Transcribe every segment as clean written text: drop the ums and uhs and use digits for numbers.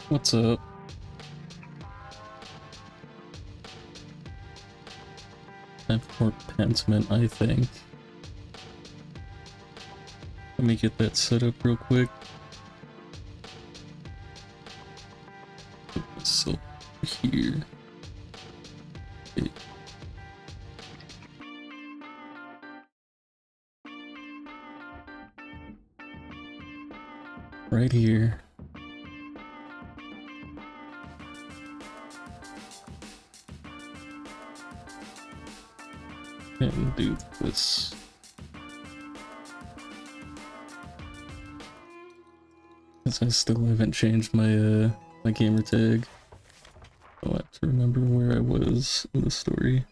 What's up? Time for Pentiment, I think. Let me get that set up real quick. Put this over here. Okay. Right here. And do this. Because I still haven't changed my my gamer tag. I'll have to remember where I was in the story.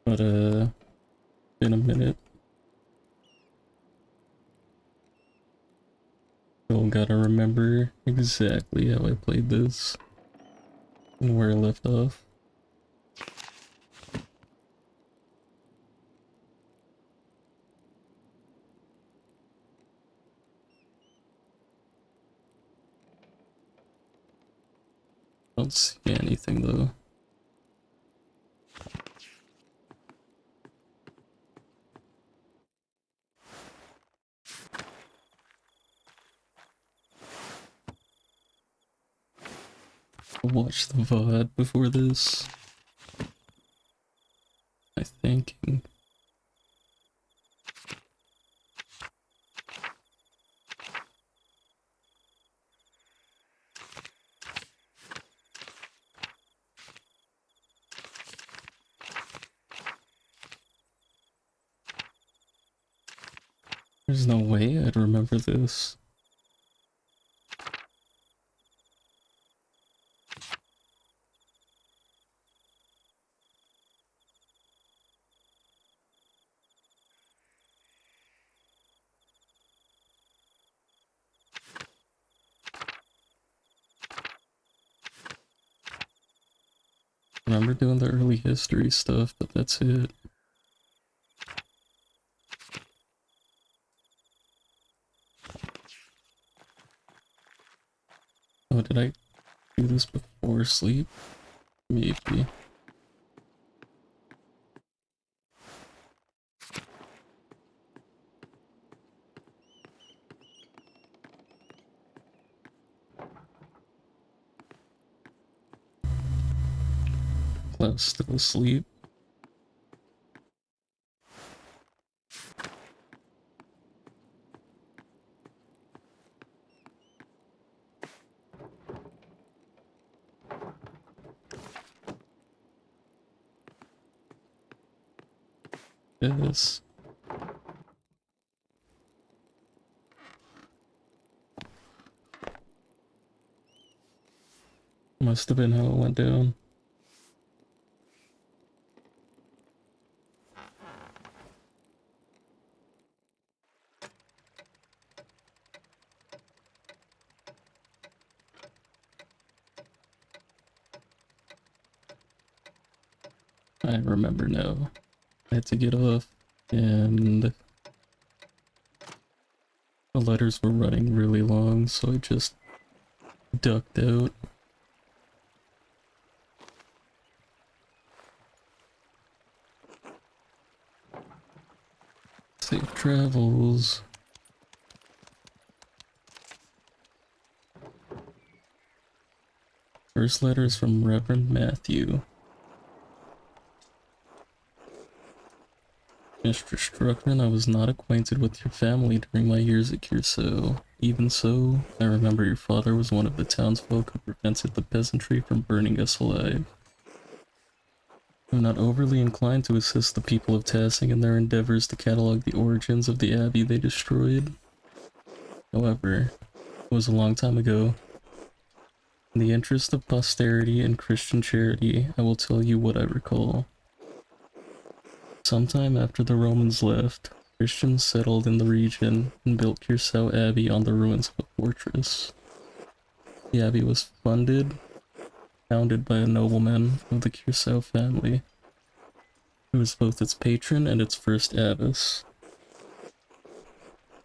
But in a minute. Still gotta remember exactly how I played this and where I left off. Don't see anything though. I watched the VOD before this. I think. There's no way I'd remember this. I remember doing the early history stuff, but that's it. Oh, did I do this before sleep? Maybe. Cloud's still asleep. Yes. Must have been how it went down. I remember now. I had to get off, and the letters were running really long, so I just ducked out. Safe travels. First letter is from Reverend Matthew. Mr. Struckman, I was not acquainted with your family during my years at Curacao. Even so, I remember your father was one of the townsfolk who prevented the peasantry from burning us alive. I'm not overly inclined to assist the people of Tassing in their endeavors to catalog the origins of the abbey they destroyed. However, it was a long time ago. In the interest of posterity and Christian charity, I will tell you what I recall. Sometime after the Romans left, Christians settled in the region and built Curacao Abbey on the ruins of a fortress. The abbey was founded by a nobleman of the Curacao family, who was both its patron and its first abbess.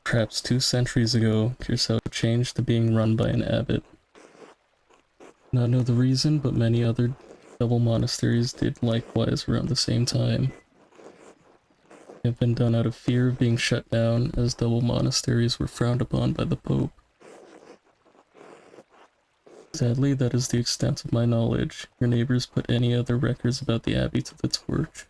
Perhaps 2 centuries ago, Curacao changed to being run by an abbot. Not know the reason, but many other double monasteries did likewise around the same time. They have been done out of fear of being shut down, as double monasteries were frowned upon by the Pope. Sadly, that is the extent of my knowledge. Your neighbors put any other records about the abbey to the torch.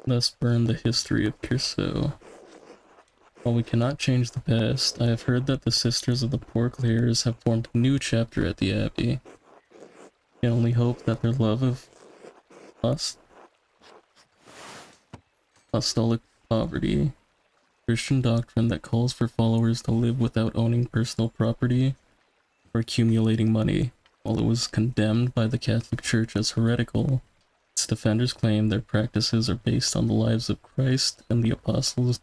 Thus burned the history of Curacao. While we cannot change the past, I have heard that the Sisters of the Poor Clares have formed a new chapter at the abbey. I can only hope that their love of apostolic poverty, Christian doctrine that calls for followers to live without owning personal property or accumulating money, while it was condemned by the Catholic Church as heretical, its defenders claim their practices are based on the lives of Christ and the apostles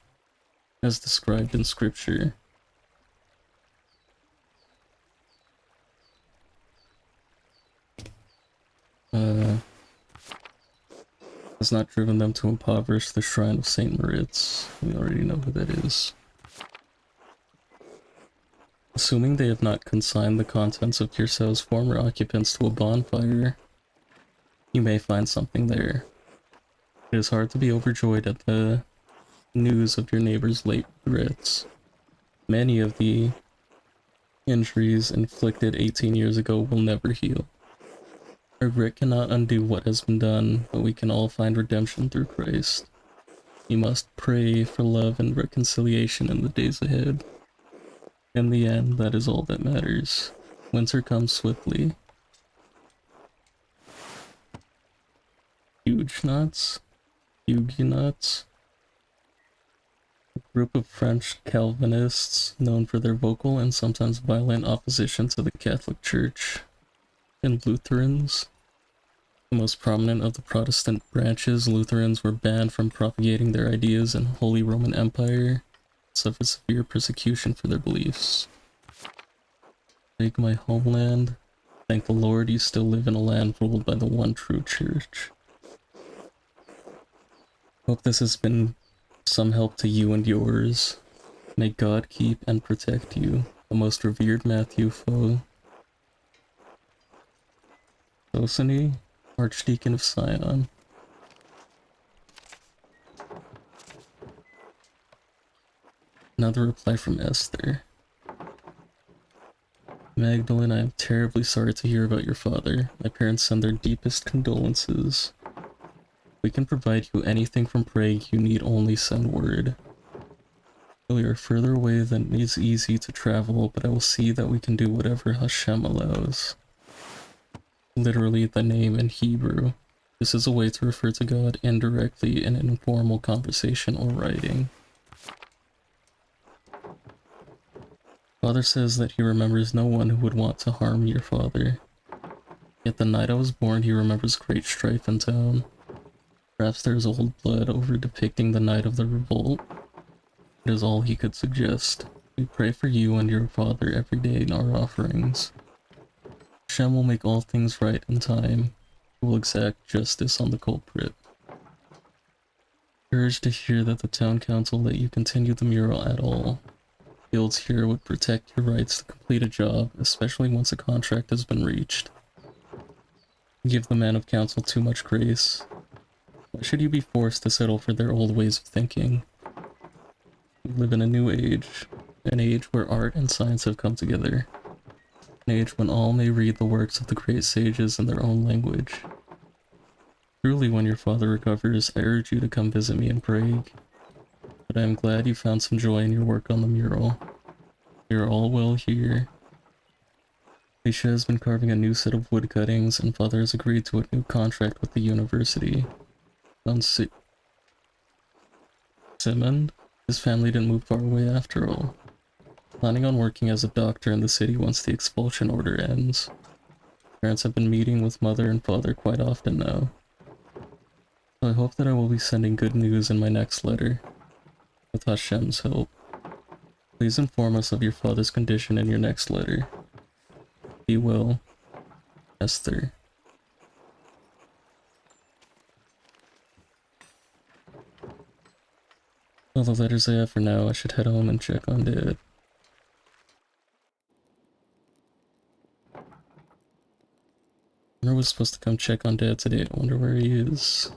as described in Scripture. Has not driven them to impoverish the shrine of Saint Moritz. We already know who that is. Assuming they have not consigned the contents of Curaçao's former occupants to a bonfire, you may find something there. It is hard to be overjoyed at the news of your neighbor's late regrets. Many of the injuries inflicted 18 years ago will never heal. Regret cannot undo what has been done, but we can all find redemption through Christ. You must pray for love and reconciliation in the days ahead. In the end, that is all that matters. Winter comes swiftly. Huguenots? Huguenots? A group of French Calvinists known for their vocal and sometimes violent opposition to the Catholic Church. And Lutherans? The most prominent of the Protestant branches, Lutherans were banned from propagating their ideas in Holy Roman Empire, suffered severe persecution for their beliefs. Take my homeland. Thank the Lord you still live in a land ruled by the one true church. Hope this has been some help to you and yours. May God keep and protect you, the most revered Matthew Foe. Sosony, Archdeacon of Sion. Another reply from Esther. Magdalene, I am terribly sorry to hear about your father. My parents send their deepest condolences. We can provide you anything from Prague, you need only send word. We are further away than it is easy to travel, but I will see that we can do whatever Hashem allows. Literally the name in Hebrew. This is a way to refer to God indirectly in an informal conversation or writing. Father says that he remembers no one who would want to harm your father. Yet the night I was born, he remembers great strife in town. Perhaps there's old blood over depicting the night of the revolt. It is all he could suggest. We pray for you and your father every day in our offerings. Hashem will make all things right in time. He will exact justice on the culprit. Courage to hear that the town council let you continue the mural at all. Guilds here would protect your rights to complete a job, especially once a contract has been reached. Give the man of council too much grace. Why should you be forced to settle for their old ways of thinking? We live in a new age, an age where art and science have come together, an age when all may read the works of the great sages in their own language. Truly, when your father recovers, I urge you to come visit me in Prague. But I am glad you found some joy in your work on the mural. We are all well here. Alicia has been carving a new set of wood cuttings, and father has agreed to a new contract with the university. On Simond, his family didn't move far away after all. Planning on working as a doctor in the city once the expulsion order ends. Parents have been meeting with mother and father quite often now. So I hope that I will be sending good news in my next letter. With Hashem's help. Please inform us of your father's condition in your next letter. Be well, Esther. All the letters I have for now. I should head home and check on Dad. I was supposed to come check on Dad today. I wonder where he is.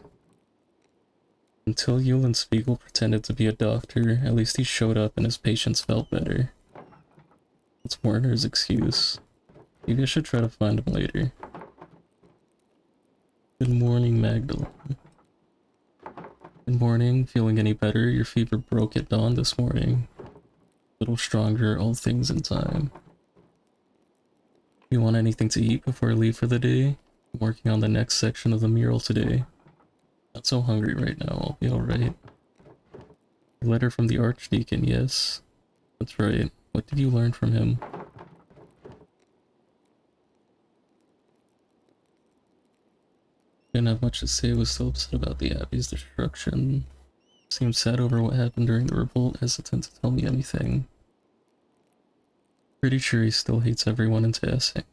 Until Eulenspiegel pretended to be a doctor, at least he showed up and his patients felt better. That's Werner's excuse. Maybe I should try to find him later. Good morning, Magdalene. Good morning. Feeling any better? Your fever broke at dawn this morning. A little stronger, all things in time. You want anything to eat before I leave for the day? I'm working on the next section of the mural today. Not so hungry right now, I'll be alright. A letter from the Archdeacon, yes. That's right. What did you learn from him? Didn't have much to say, was so upset about the Abbey's destruction. Seemed sad over what happened during the revolt, hesitant to tell me anything. Pretty sure he still hates everyone in Tassing.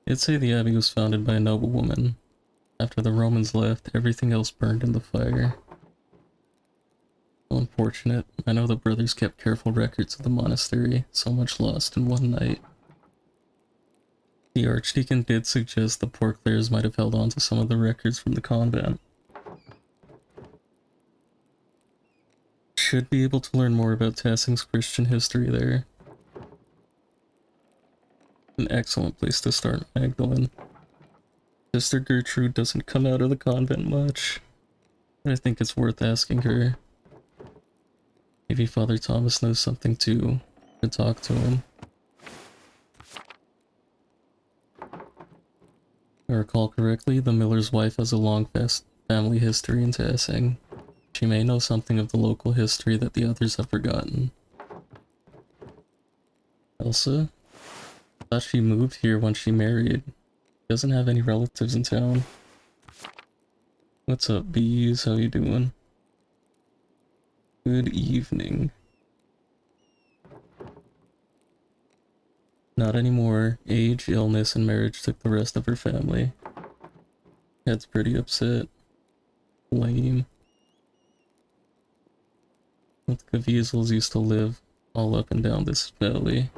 I'd say the Abbey was founded by a noblewoman. After the Romans left, everything else burned in the fire. So unfortunate. I know the brothers kept careful records of the monastery, so much lost in one night. The Archdeacon did suggest the poor Clares might have held on to some of the records from the convent. Should be able to learn more about Tassing's Christian history there. An excellent place to start, Magdalene. Sister Gertrude doesn't come out of the convent much. I think it's worth asking her. Maybe Father Thomas knows something too. Could talk to him. If I recall correctly, the miller's wife has a long family history in Tassing. She may know something of the local history that the others have forgotten. Elsa? I thought she moved here when she married. Doesn't have any relatives in town. What's up, bees? How you doing? Good evening. Not anymore. Age, illness, and marriage took the rest of her family. Head's pretty upset. Lame. With Caviezel's used to live all up and down this valley.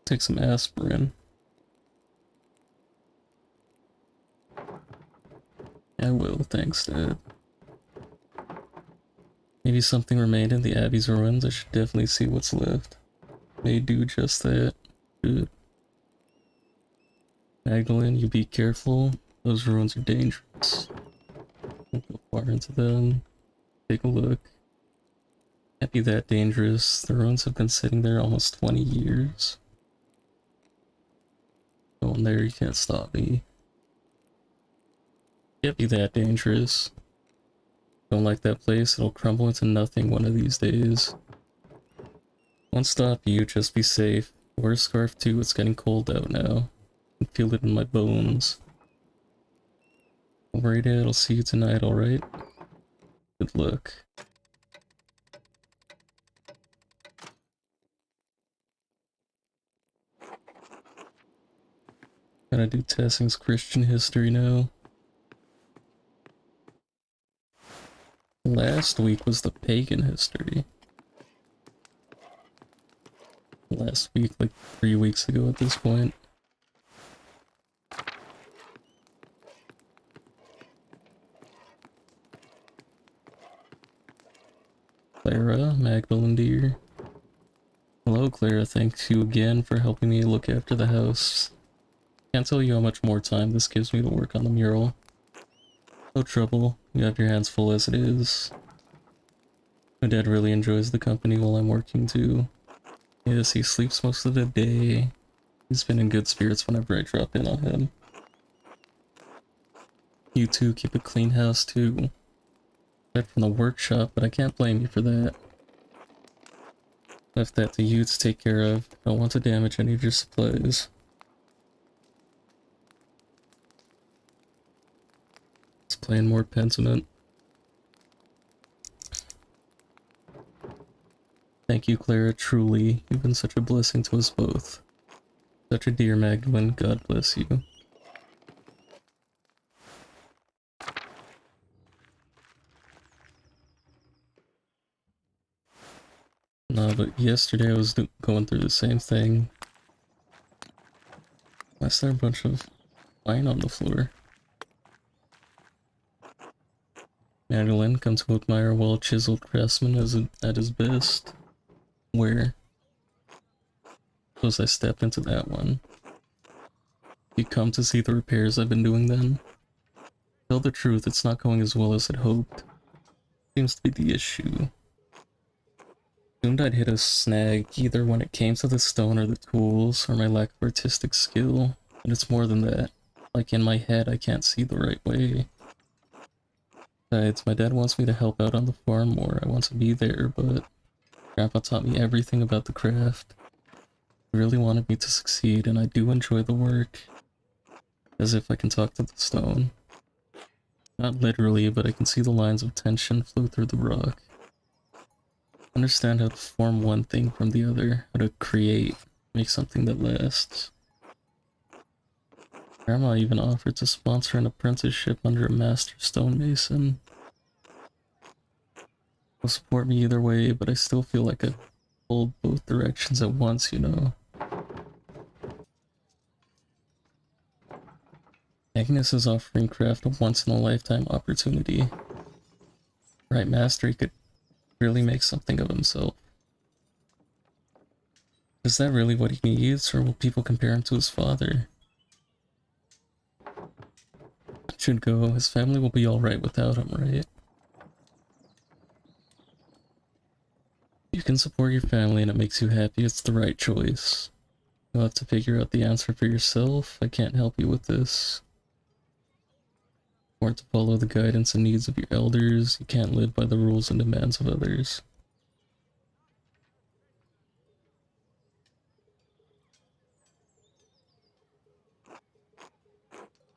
Take some aspirin. I will, thanks, Dad. Maybe something remained in the Abbey's ruins. I should definitely see what's left. May do just that. Good. Magdalene, you be careful. Those ruins are dangerous. Don't go far into them. Take a look. Can't be that dangerous. The ruins have been sitting there almost 20 years. Going there, you can't stop me. Can't be that dangerous. Don't like that place, it'll crumble into nothing one of these days. Won't stop you, just be safe. Wear a scarf too, it's getting cold out now. I can feel it in my bones. Don't worry, Dad, I'll see you tonight, alright? Good luck. Gotta do Tessing's Christian history now. Last week was the pagan history. Last week, like 3 weeks ago at this point. Clara, Magdalene dear. Hello Clara, thanks you again for helping me look after the house. Can't tell you how much more time this gives me to work on the mural. No trouble, you have your hands full as it is. My dad really enjoys the company while I'm working too. Yes, he sleeps most of the day. He's been in good spirits whenever I drop in on him. You two keep a clean house too. Right from the workshop, but I can't blame you for that. Left that to you to take care of. Don't want to damage any of your supplies. Let's play more Pentiment. Thank you, Clara, truly. You've been such a blessing to us both. Such a dear Magdalene, God bless you. Nah, but yesterday I was going through the same thing. I saw a bunch of wine on the floor. Magdalene, come to admire a well-chiseled craftsman at his best. Where? Suppose I stepped into that one. You come to see the repairs I've been doing then? Tell the truth, it's not going as well as I'd hoped. Seems to be the issue. Assumed I'd hit a snag either when it came to the stone or the tools, or my lack of artistic skill. But it's more than that. Like in my head, I can't see the right way. Besides, my dad wants me to help out on the farm more. I want to be there, but Grandpa taught me everything about the craft. He really wanted me to succeed, and I do enjoy the work. As if I can talk to the stone. Not literally, but I can see the lines of tension flow through the rock. Understand how to form one thing from the other, how to create, make something that lasts. Grandma even offered to sponsor an apprenticeship under a master stonemason. Will support me either way, but I still feel like I pulled both directions at once, you know. Agnes is offering Craft a once-in-a-lifetime opportunity. Right master, he could really make something of himself. Is that really what he needs, or will people compare him to his father? Should go. His family will be alright without him, right? You can support your family and it makes you happy, it's the right choice. You'll have to figure out the answer for yourself. I can't help you with this. Or to follow the guidance and needs of your elders. You can't live by the rules and demands of others.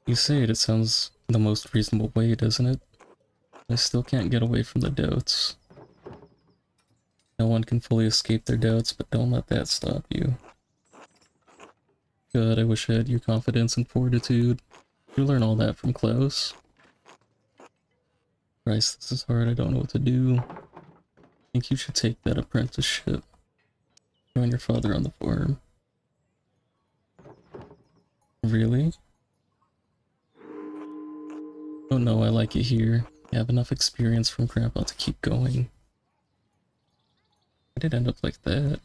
You say it, it sounds the most reasonable way, doesn't it? I still can't get away from the doubts. No one can fully escape their doubts, but don't let that stop you. God, I wish I had your confidence and fortitude. You learn all that from Klaus. Christ, this is hard, I don't know what to do. I think you should take that apprenticeship. Join your father on the farm. Really? Oh no, I like it here. I have enough experience from Grandpa to keep going. I did end up like that.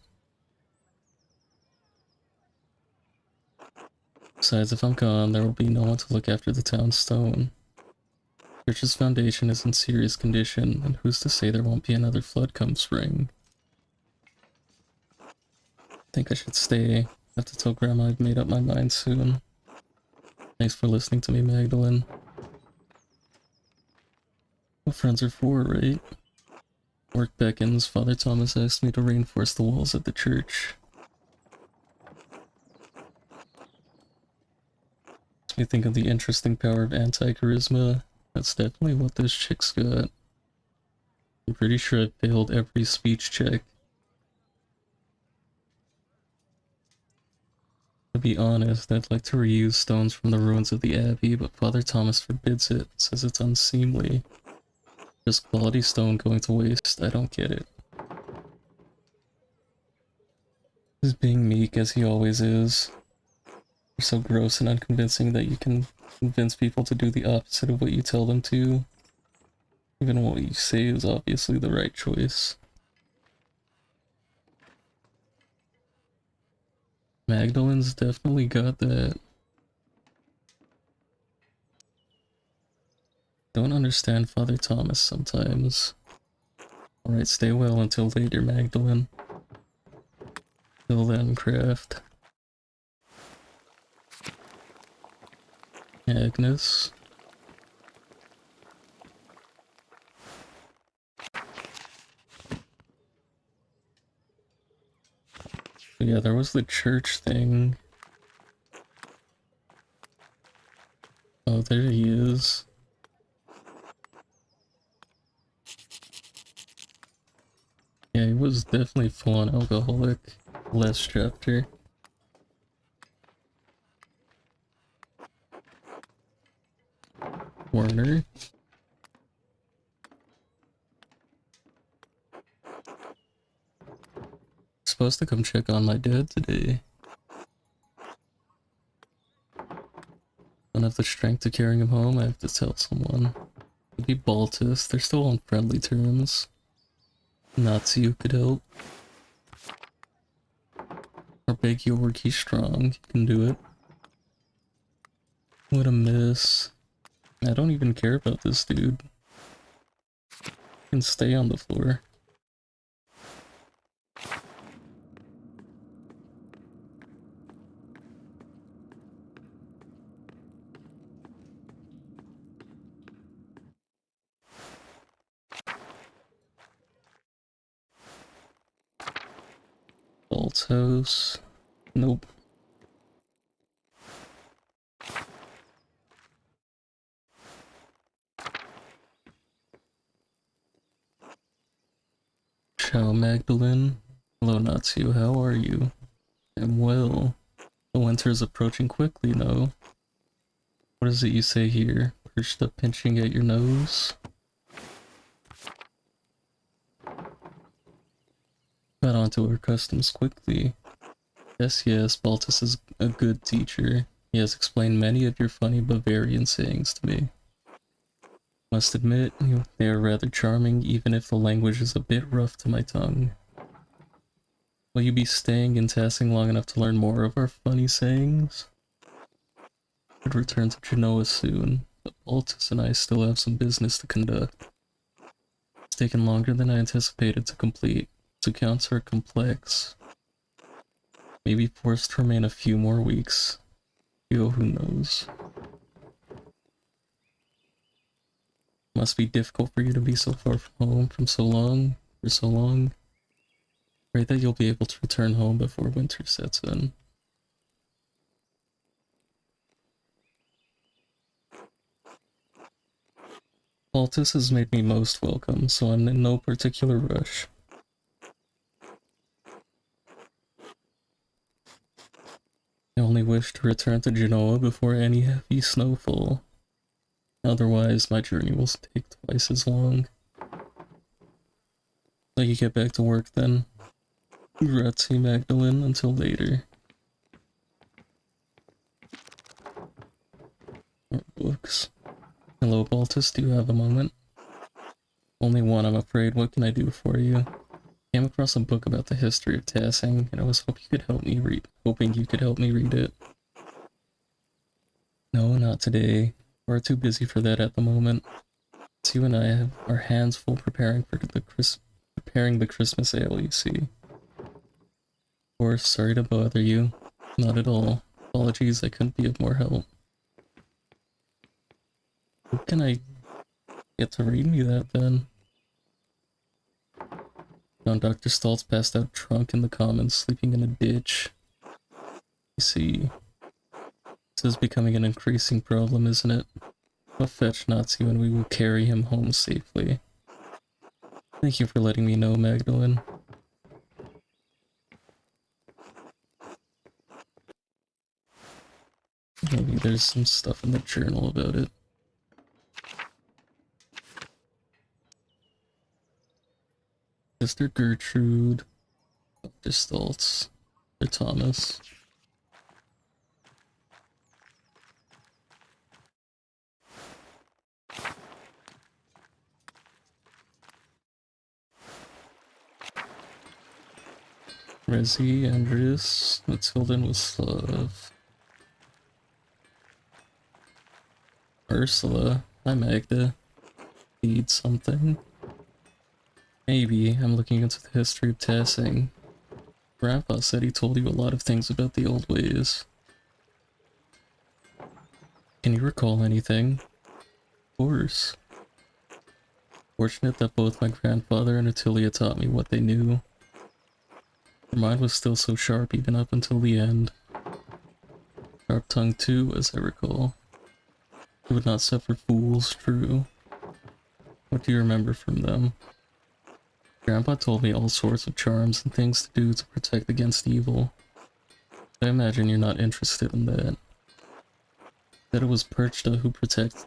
Besides, if I'm gone, there will be no one to look after the town stone. Church's foundation is in serious condition, and who's to say there won't be another flood come spring? I think I should stay. I have to tell Grandma I've made up my mind soon. Thanks for listening to me, Magdalene. What friends are for, right? Work beckons. Father Thomas asked me to reinforce the walls at the church. Makes me think of the interesting power of anti-charisma. That's definitely what this chick's got. I'm pretty sure I failed every speech check. To be honest, I'd like to reuse stones from the ruins of the abbey, but Father Thomas forbids it, says it's unseemly. Just quality stone going to waste, I don't get it. He's being meek as he always is. You're so gross and unconvincing that you can convince people to do the opposite of what you tell them to. Even what you say is obviously the right choice. Magdalene's definitely got that. Don't understand Father Thomas sometimes. Alright, stay well until later, Magdalene. Till then, Craft. Agnes. But yeah, there was the church thing. Oh, there he is. Yeah, he was definitely full-on alcoholic. Last chapter. Warner. Supposed to come check on my dad today. Don't have the strength to carry him home, I have to tell someone. It'd be Baltus, they're still on friendly terms. Natsu could help. Or beg York, he's strong, he can do it. What a miss. I don't even care about this dude. He can stay on the floor. Bolt's house. Nope. Ciao, Magdalene. Hello, Natsu, how are you? I'm well. The winter is approaching quickly, no? What is it you say here? Perched up pinching at your nose? Got onto our customs quickly. Yes, Baltus is a good teacher. He has explained many of your funny Bavarian sayings to me. Must admit, they are rather charming, even if the language is a bit rough to my tongue. Will you be staying in Tassing long enough to learn more of our funny sayings? Should return to Genoa soon, but Baltus and I still have some business to conduct. It's taken longer than I anticipated to complete. Its accounts are complex. Maybe forced to remain a few more weeks. Yo, who knows? Must be difficult for you to be so far from home for so long. Pray that you'll be able to return home before winter sets in. Baltus has made me most welcome, so I'm in no particular rush. I only wish to return to Genoa before any heavy snowfall. Otherwise, my journey will take twice as long. Let you get back to work then. Grazie, Magdalene, until later. More books. Hello, Baltus, do you have a moment? Only one, I'm afraid. What can I do for you? Came across a book about the history of tassing, and I was hoping you could help me read it. No, not today. We're too busy for that at the moment. It's you and I have our hands full preparing the Christmas ale, you see. Of course, sorry to bother you. Not at all. Apologies, I couldn't be of more help. Who can I get to read me that then? Found Dr. Stoltz passed out drunk in the commons, sleeping in a ditch. You see, this is becoming an increasing problem, isn't it? We'll fetch Nazi and we will carry him home safely. Thank you for letting me know, Magdalene. Maybe there's some stuff in the journal about it. Sister Gertrude, Dr. Stoltz, Dr. Thomas. Resi, Andreas, Matilda, and Wislav. Ursula, hi Magda. Need something? Maybe. I'm looking into the history of tassing. Grandpa said he told you a lot of things about the old ways. Can you recall anything? Of course. Fortunate that both my grandfather and Attilia taught me what they knew. Her mind was still so sharp even up until the end. Sharp tongue too, as I recall. It would not suffer fools, true. What do you remember from them? Grandpa told me all sorts of charms and things to do to protect against evil. I imagine you're not interested in that. That it was Perchta who protected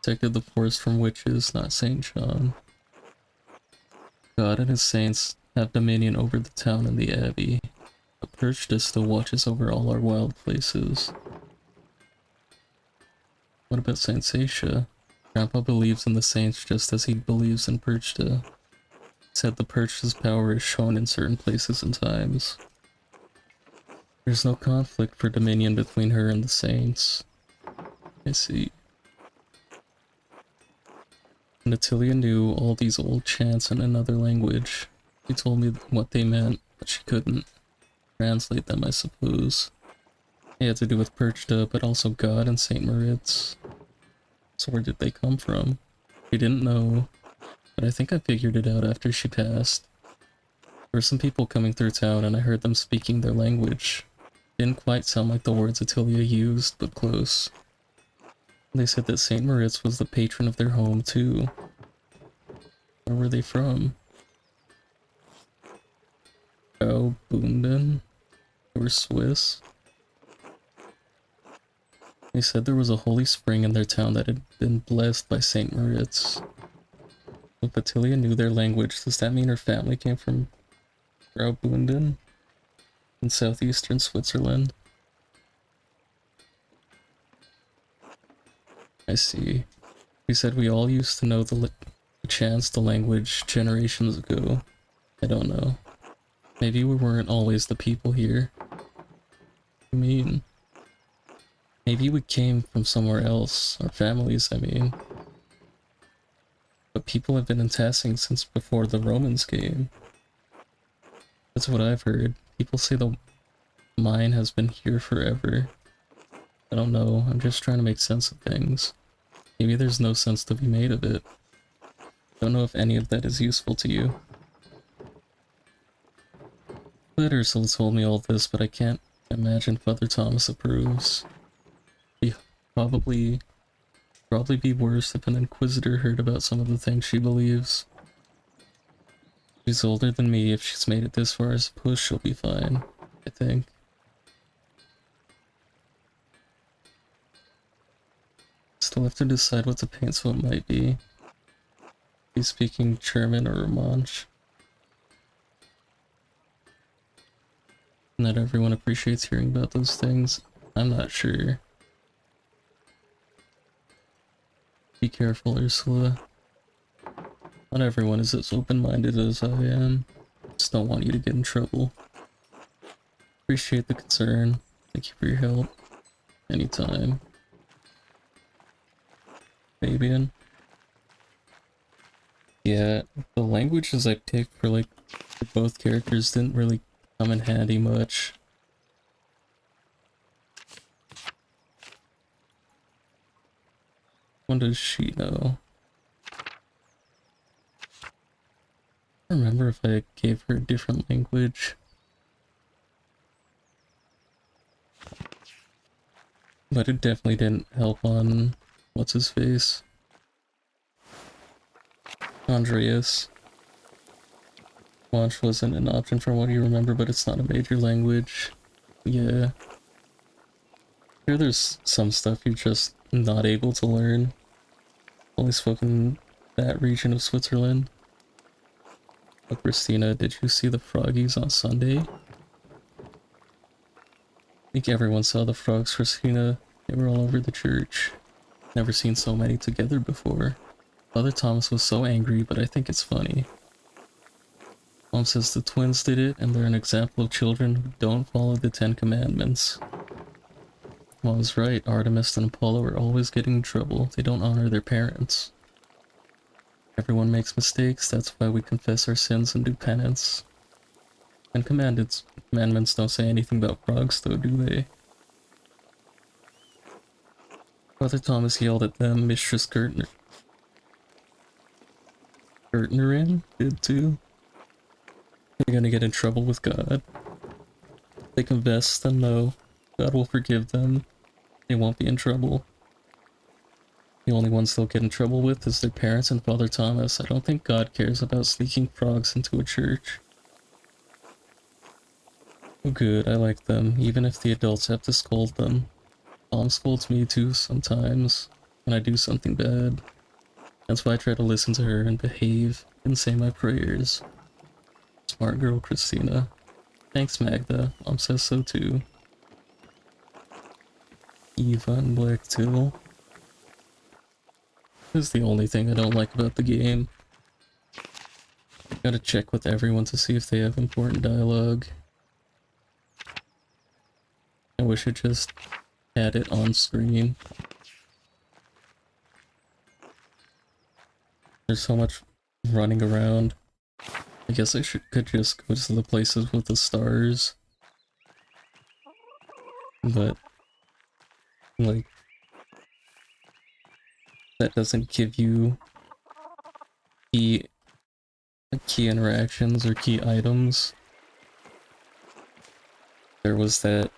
the forest from witches, not St. John. God and his saints have dominion over the town and the abbey, but Perchta still watches over all our wild places. What about Saint Satia? Grandpa believes in the saints just as he believes in Perchta. Said the Perchta's power is shown in certain places and times. There's no conflict for dominion between her and the saints. I see. Natalia knew all these old chants in another language. She told me what they meant, but she couldn't translate them, I suppose. They had to do with Perchta, but also God and Saint Moritz. So where did they come from? We didn't know, but I think I figured it out after she passed. There were some people coming through town and I heard them speaking their language. Didn't quite sound like the words Attilia used, but close. They said that Saint Moritz was the patron of their home too. Where were they from? Graubünden? They were Swiss. They said there was a holy spring in their town that had been blessed by Saint Moritz. If Attilia knew their language, does that mean her family came from Graubünden in southeastern Switzerland? I see. He said we all used to know the chants, the language, generations ago. I don't know. Maybe we weren't always the people here. I mean, maybe we came from somewhere else, our families, I mean. But people have been in Tassing since before the Romans came. That's what I've heard. People say the mine has been here forever. I don't know, I'm just trying to make sense of things. Maybe there's no sense to be made of it. Don't know if any of that is useful to you. Ursula told me all this, but I can't imagine Father Thomas approves. He'd probably be worse if an Inquisitor heard about some of the things she believes. She's older than me. If she's made it this far, I suppose she'll be fine, I think. Still have to decide what to paint, so it might be. He's speaking German or Romansh. Not everyone appreciates hearing about those things. I'm not sure. Be careful, Ursula. Not everyone is as open-minded as I am. Just don't want you to get in trouble. Appreciate the concern. Thank you for your help. Anytime. Fabian. Yeah, the languages I picked for like for both characters didn't really come in handy much. What does she know? I don't remember if I gave her a different language. But it definitely didn't help on what's his face? Andreas. Launch wasn't an option from what you remember, but it's not a major language. Yeah. Here there's some stuff you're just not able to learn. Only spoken in that region of Switzerland. Oh, Christina, did you see the froggies on Sunday? I think everyone saw the frogs, Christina. They were all over the church. Never seen so many together before. Father Thomas was so angry, but I think it's funny. Mom says the twins did it, and they're an example of children who don't follow the 10 Commandments. Mom's right, Artemis and Apollo are always getting in trouble. They don't honor their parents. Everyone makes mistakes, that's why we confess our sins and do penance. And commandments don't say anything about frogs, though, do they? Father Thomas yelled at them, Mistress Gertnerin did too. They're gonna get in trouble with God. They confess, then no. God will forgive them. They won't be in trouble. The only ones they'll get in trouble with is their parents and Father Thomas. I don't think God cares about sneaking frogs into a church. Oh good, I like them, even if the adults have to scold them. Mom scolds me too sometimes, when I do something bad. That's why I try to listen to her and behave and say my prayers. Smart girl, Christina. Thanks, Magda. Mom says so too. Eva and Blacktail. This is the only thing I don't like about the game. Gotta check with everyone to see if they have important dialogue. I wish it just had it on screen. There's so much running around. I guess I could just go to the places with the stars. But, like, that doesn't give you key interactions or key items. There was that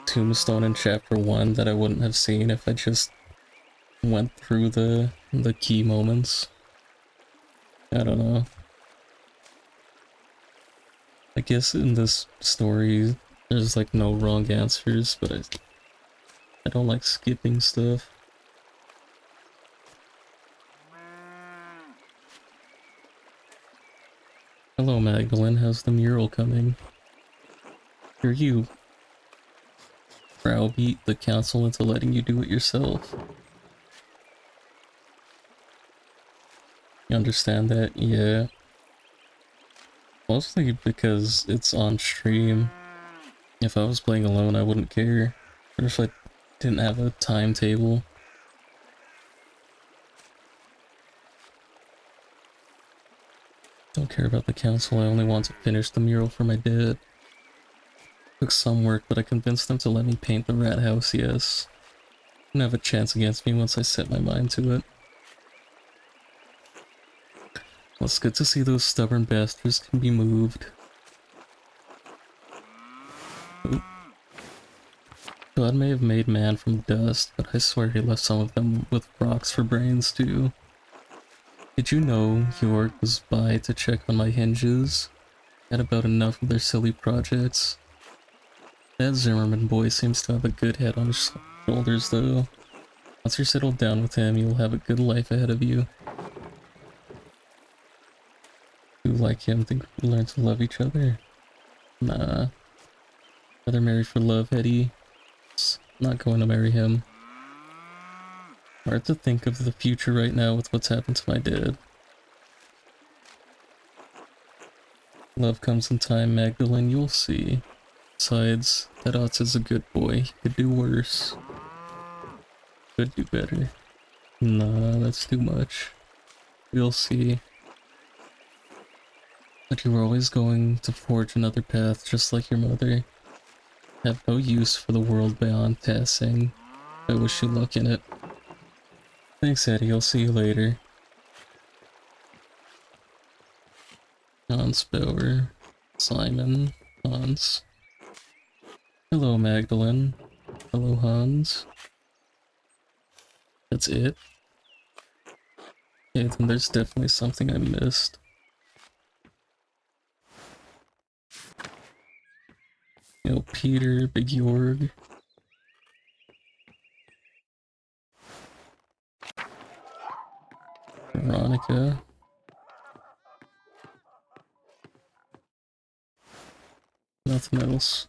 tombstone in chapter 1 that I wouldn't have seen if I just went through the key moments. I don't know. I guess in this story there's like no wrong answers, but I don't like skipping stuff. Hello Magdalene, how's the mural coming? Here you browbeat the council into letting you do it yourself. You understand that? Yeah. Mostly because it's on stream. If I was playing alone, I wouldn't care. Or if I didn't have a timetable. Don't care about the council, I only want to finish the mural for my dad. Took some work, but I convinced them to let me paint the rat house, yes. Didn't have a chance against me once I set my mind to it. Well, it's good to see those stubborn bastards can be moved. Oop. God may have made man from dust, but I swear he left some of them with rocks for brains too. Did you know York was by to check on my hinges? Had about enough of their silly projects. That Zimmerman boy seems to have a good head on his shoulders though. Once you're settled down with him, you'll have a good life ahead of you. You like him, think we learn to love each other? Nah. Rather marry for love, Eddie. Not going to marry him. Hard to think of the future right now with what's happened to my dad. Love comes in time, Magdalene, you'll see. Besides, that Otz is a good boy. He could do worse. Could do better. Nah, that's too much. We'll see. But you were always going to forge another path, just like your mother. Have no use for the world beyond passing. I wish you luck in it. Thanks, Eddie. I'll see you later. Hans Bauer. Simon. Hans. Hello, Magdalene. Hello, Hans. That's it? Okay, then there's definitely something I missed. You know, Peter, Big Jorg. Veronica. Nothing else.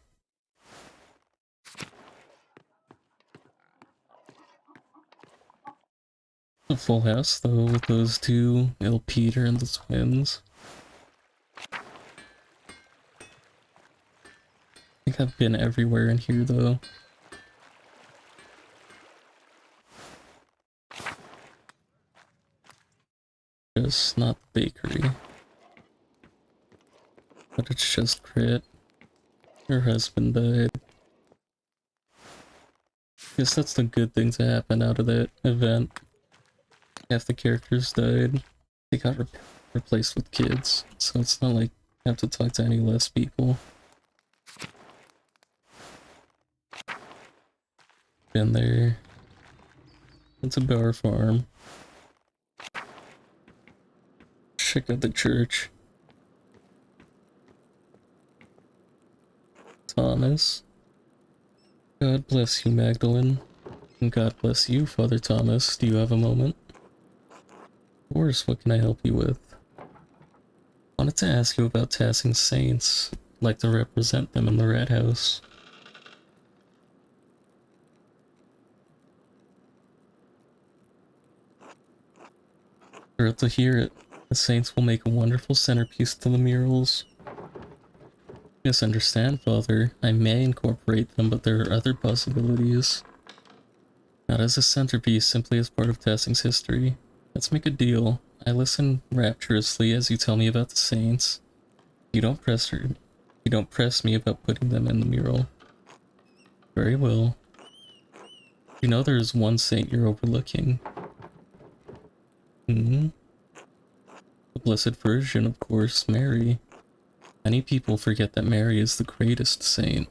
A full house, though, with those two, Il Peter and the twins. I think I've been everywhere in here, though. Just not the bakery. But it's just Crit. Her husband died. Guess that's the good thing to happen out of that event. Half the characters died. They got replaced with kids, so it's not like I have to talk to any less people. Been there. It's a Bauer farm. Check out the church. Thomas. God bless you, Magdalene. And God bless you, Father Thomas. Do you have a moment? Of course, what can I help you with? Wanted to ask you about tassing saints. Like to represent them in the Rat House. Thrilled to hear it. The saints will make a wonderful centerpiece to the murals. Yes, understand, Father. I may incorporate them, but there are other possibilities. Not as a centerpiece, simply as part of Tassing's history. Let's make a deal. I listen rapturously as you tell me about the saints. You don't press me about putting them in the mural. Very well. You know there is one saint you're overlooking. The Blessed Virgin, of course, Mary. Many people forget that Mary is the greatest saint.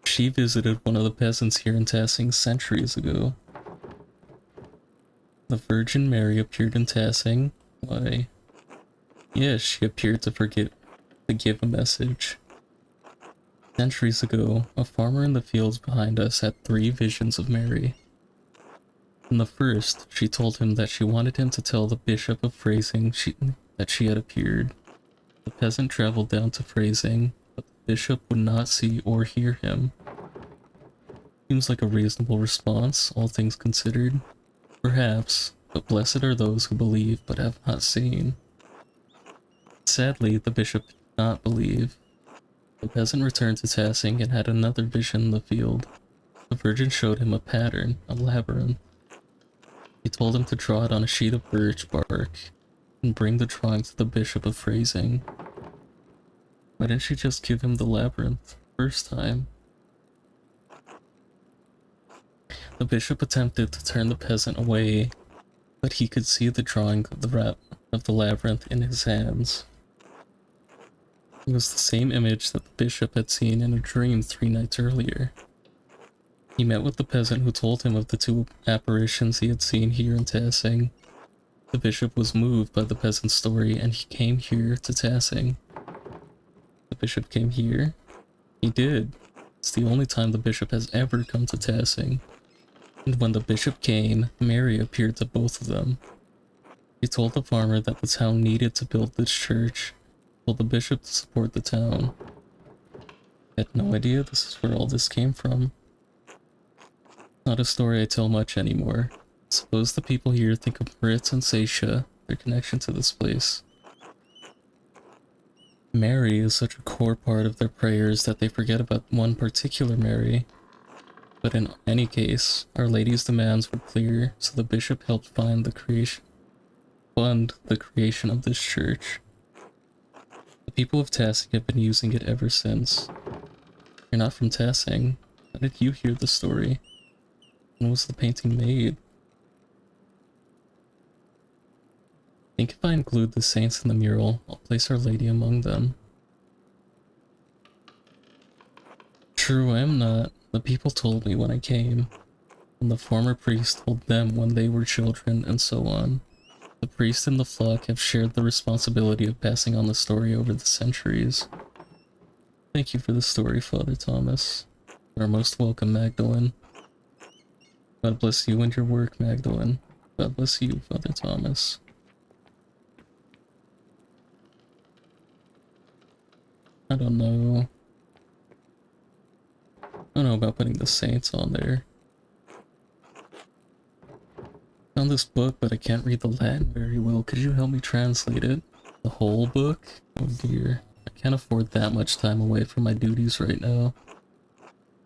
She visited one of the peasants here in Tassing centuries ago. The Virgin Mary appeared in Tassing. Why? Yes, she appeared to give a message. Centuries ago, a farmer in the fields behind us had 3 visions of Mary. In the first, she told him that she wanted him to tell the Bishop of Phrasing that she had appeared. The peasant traveled down to Phrasing, but the bishop would not see or hear him. Seems like a reasonable response, all things considered. Perhaps, but blessed are those who believe but have not seen. Sadly, the bishop did not believe. The peasant returned to Tassing and had another vision in the field. The Virgin showed him a pattern, a labyrinth. He told him to draw it on a sheet of birch bark and bring the drawing to the Bishop of Phrasing. Why didn't she just give him the labyrinth first time? The bishop attempted to turn the peasant away, but he could see the drawing of the labyrinth in his hands. It was the same image that the bishop had seen in a dream 3 nights earlier. He met with the peasant who told him of the 2 apparitions he had seen here in Tassing. The bishop was moved by the peasant's story and he came here to Tassing. The bishop came here? He did. It's the only time the bishop has ever come to Tassing. And when the bishop came, Mary appeared to both of them. He told the farmer that the town needed to build this church, told the bishop to support the town. I had no idea this is where all this came from. Not a story I tell much anymore. Suppose the people here think of Moritz and Seisha, their connection to this place. Mary is such a core part of their prayers that they forget about one particular Mary. But in any case, Our Lady's demands were clear, so the bishop helped fund the creation of this church. The people of Tassing have been using it ever since. You're not from Tassing. How did you hear the story? When was the painting made? I think if I include the saints in the mural, I'll place Our Lady among them. True, I am not. The people told me when I came, and the former priest told them when they were children, and so on. The priest and the flock have shared the responsibility of passing on the story over the centuries. Thank you for the story, Father Thomas. You are most welcome, Magdalene. God bless you and your work, Magdalene. God bless you, Father Thomas. I don't know. I don't know about putting the saints on there. Found this book, but I can't read the Latin very well. Could you help me translate it? The whole book? Oh dear. I can't afford that much time away from my duties right now.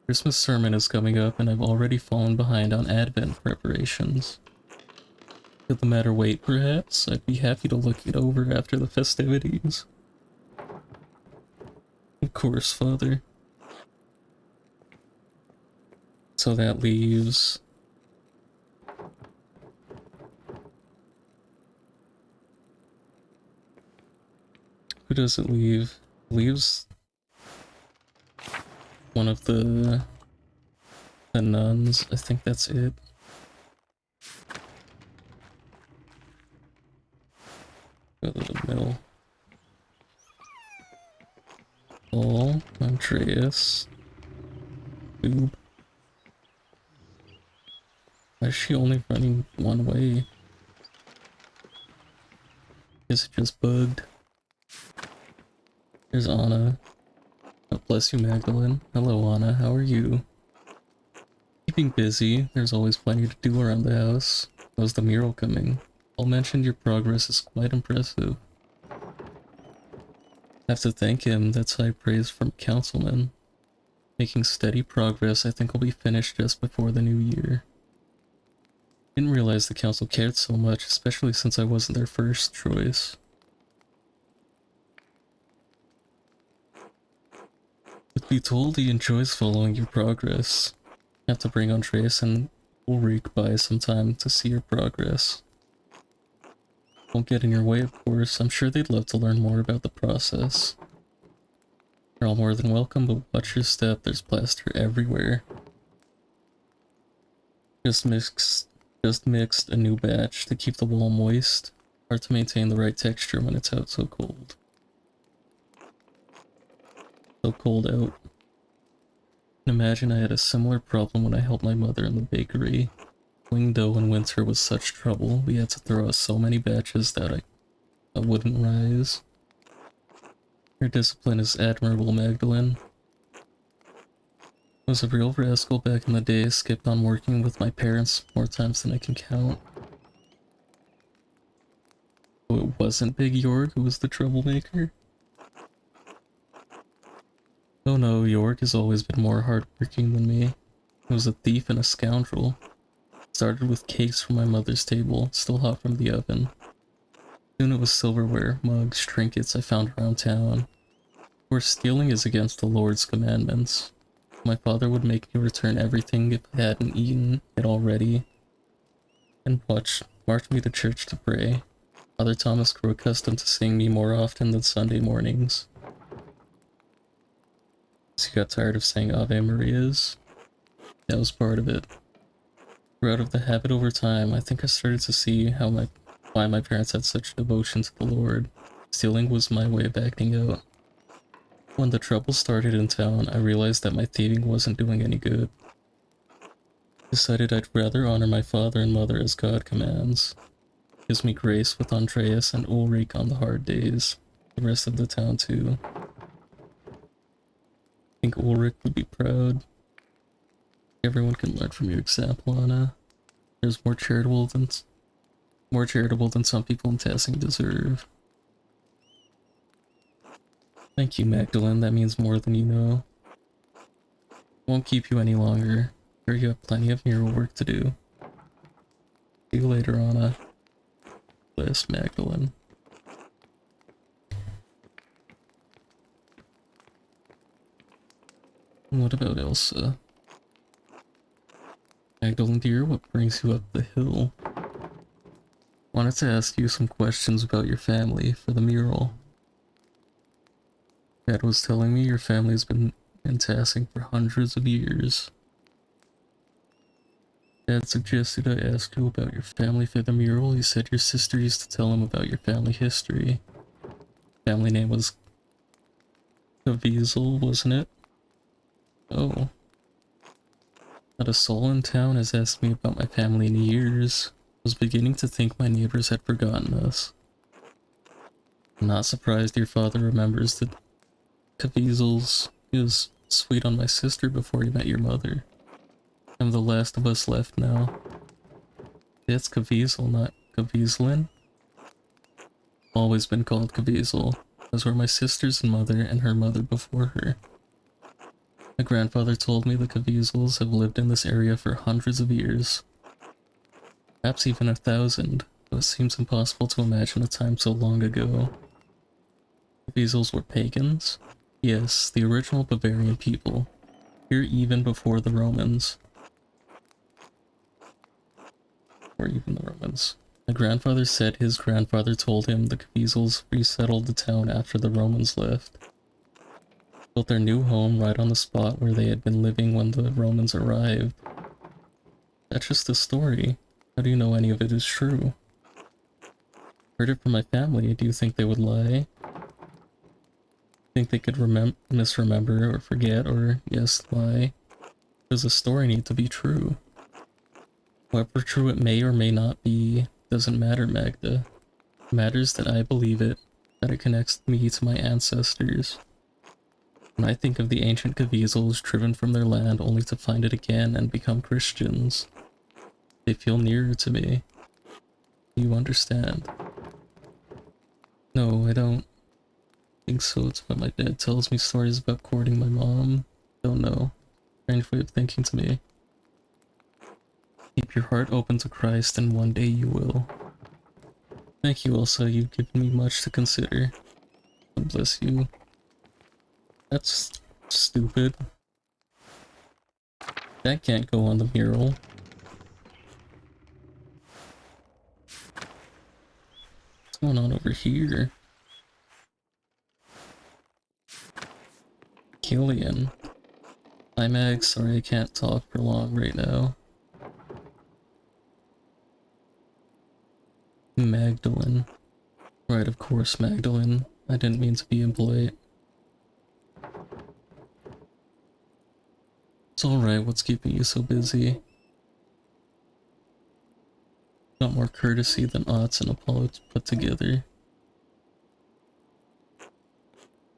Christmas sermon is coming up, and I've already fallen behind on Advent preparations. Could the matter wait, perhaps? I'd be happy to look it over after the festivities. Of course, Father. So that leaves... Who does it leave? It leaves one of the nuns. I think that's it. Go to the middle. Paul, Andreas, Boob. Why is she only running one way? Is it just bugged? There's Anna. God bless you, Magdalene. Hello, Anna. How are you? Keeping busy. There's always plenty to do around the house. How's the mural coming? Paul mentioned your progress is quite impressive. I have to thank him. That's high praise from councilman. Making steady progress. I think I'll be finished just before the new year. Didn't realize the council cared so much, especially since I wasn't their first choice. But be told he enjoys following your progress. You have to bring Andreas and Ulrich by sometime to see your progress. Won't get in your way, of course. I'm sure they'd love to learn more about the process. You're all more than welcome, but watch your step. There's plaster everywhere. Just mixed a new batch to keep the wall moist. Hard to maintain the right texture when it's out so cold. So cold out. Imagine I had a similar problem when I helped my mother in the bakery. Wing dough in winter was such trouble. We had to throw out so many batches that I wouldn't rise. Your discipline is admirable, Magdalene. I was a real rascal back in the day, skipped on working with my parents more times than I can count. So it wasn't Big York who was the troublemaker? Oh no, York has always been more hardworking than me. He was a thief and a scoundrel. Started with cakes from my mother's table, still hot from the oven. Soon it was silverware, mugs, trinkets I found around town. Of course, stealing is against the Lord's commandments. My father would make me return everything if I hadn't eaten it already, and march me to church to pray. Father Thomas grew accustomed to seeing me more often than Sunday mornings. So he got tired of saying Ave Marias. That was part of it. Grew out of the habit over time. I think I started to see why my parents had such devotion to the Lord. Stealing was my way of acting out. When the trouble started in town, I realized that my thieving wasn't doing any good. Decided I'd rather honor my father and mother as God commands. Gives me grace with Andreas and Ulrich on the hard days. The rest of the town too. I think Ulrich would be proud. Everyone can learn from your example, Anna. There's more charitable than some people in Tassing deserve. Thank you, Magdalene. That means more than you know. Won't keep you any longer. Sure, you have plenty of mural work to do. See you later, Anna. Bless Magdalene. What about Elsa? Magdalene dear, what brings you up the hill? Wanted to ask you some questions about your family for the mural. Dad was telling me your family's been in Tassing for hundreds of years. Dad suggested I ask you about your family for the mural. He said your sister used to tell him about your family history. Family name was Caviezel, wasn't it? Oh. Not a soul in town has asked me about my family in years. I was beginning to think my neighbors had forgotten us. I'm not surprised your father remembers the Caviezel's. He was sweet on my sister before he met your mother. I'm the last of us left now. It's Caviezel, not Caviezelin. Always been called Caviezel. Those were my sister's mother and her mother before her. My grandfather told me the Caviezels have lived in this area for hundreds of years. Perhaps even 1,000, though it seems impossible to imagine a time so long ago. Caviezels were pagans? Yes, the original Bavarian people. Here even before the Romans. Or even the Romans. My grandfather said his grandfather told him the Caviezels resettled the town after the Romans left. Built their new home right on the spot where they had been living when the Romans arrived. That's just a story. How do you know any of it is true? Heard it from my family. Do you think they would lie? Think they could misremember or forget or, yes, lie? Does a story need to be true? However true it may or may not be, doesn't matter, Magda. It matters that I believe it, that it connects me to my ancestors. When I think of the ancient Caviezel's driven from their land only to find it again and become Christians, they feel nearer to me. You understand? No, I don't think so. It's what my dad tells me stories about courting my mom. Don't know. Strange way of thinking to me. Keep your heart open to Christ and one day you will. Thank you, Elsa. You've given me much to consider. God bless you. That's stupid. That can't go on the mural. What's going on over here? Killian. Hi Mag, sorry I can't talk for long right now. Magdalene. Right, of course, Magdalene. I didn't mean to be impolite. It's alright, what's keeping you so busy? Not more courtesy than Otts and Apollo put together.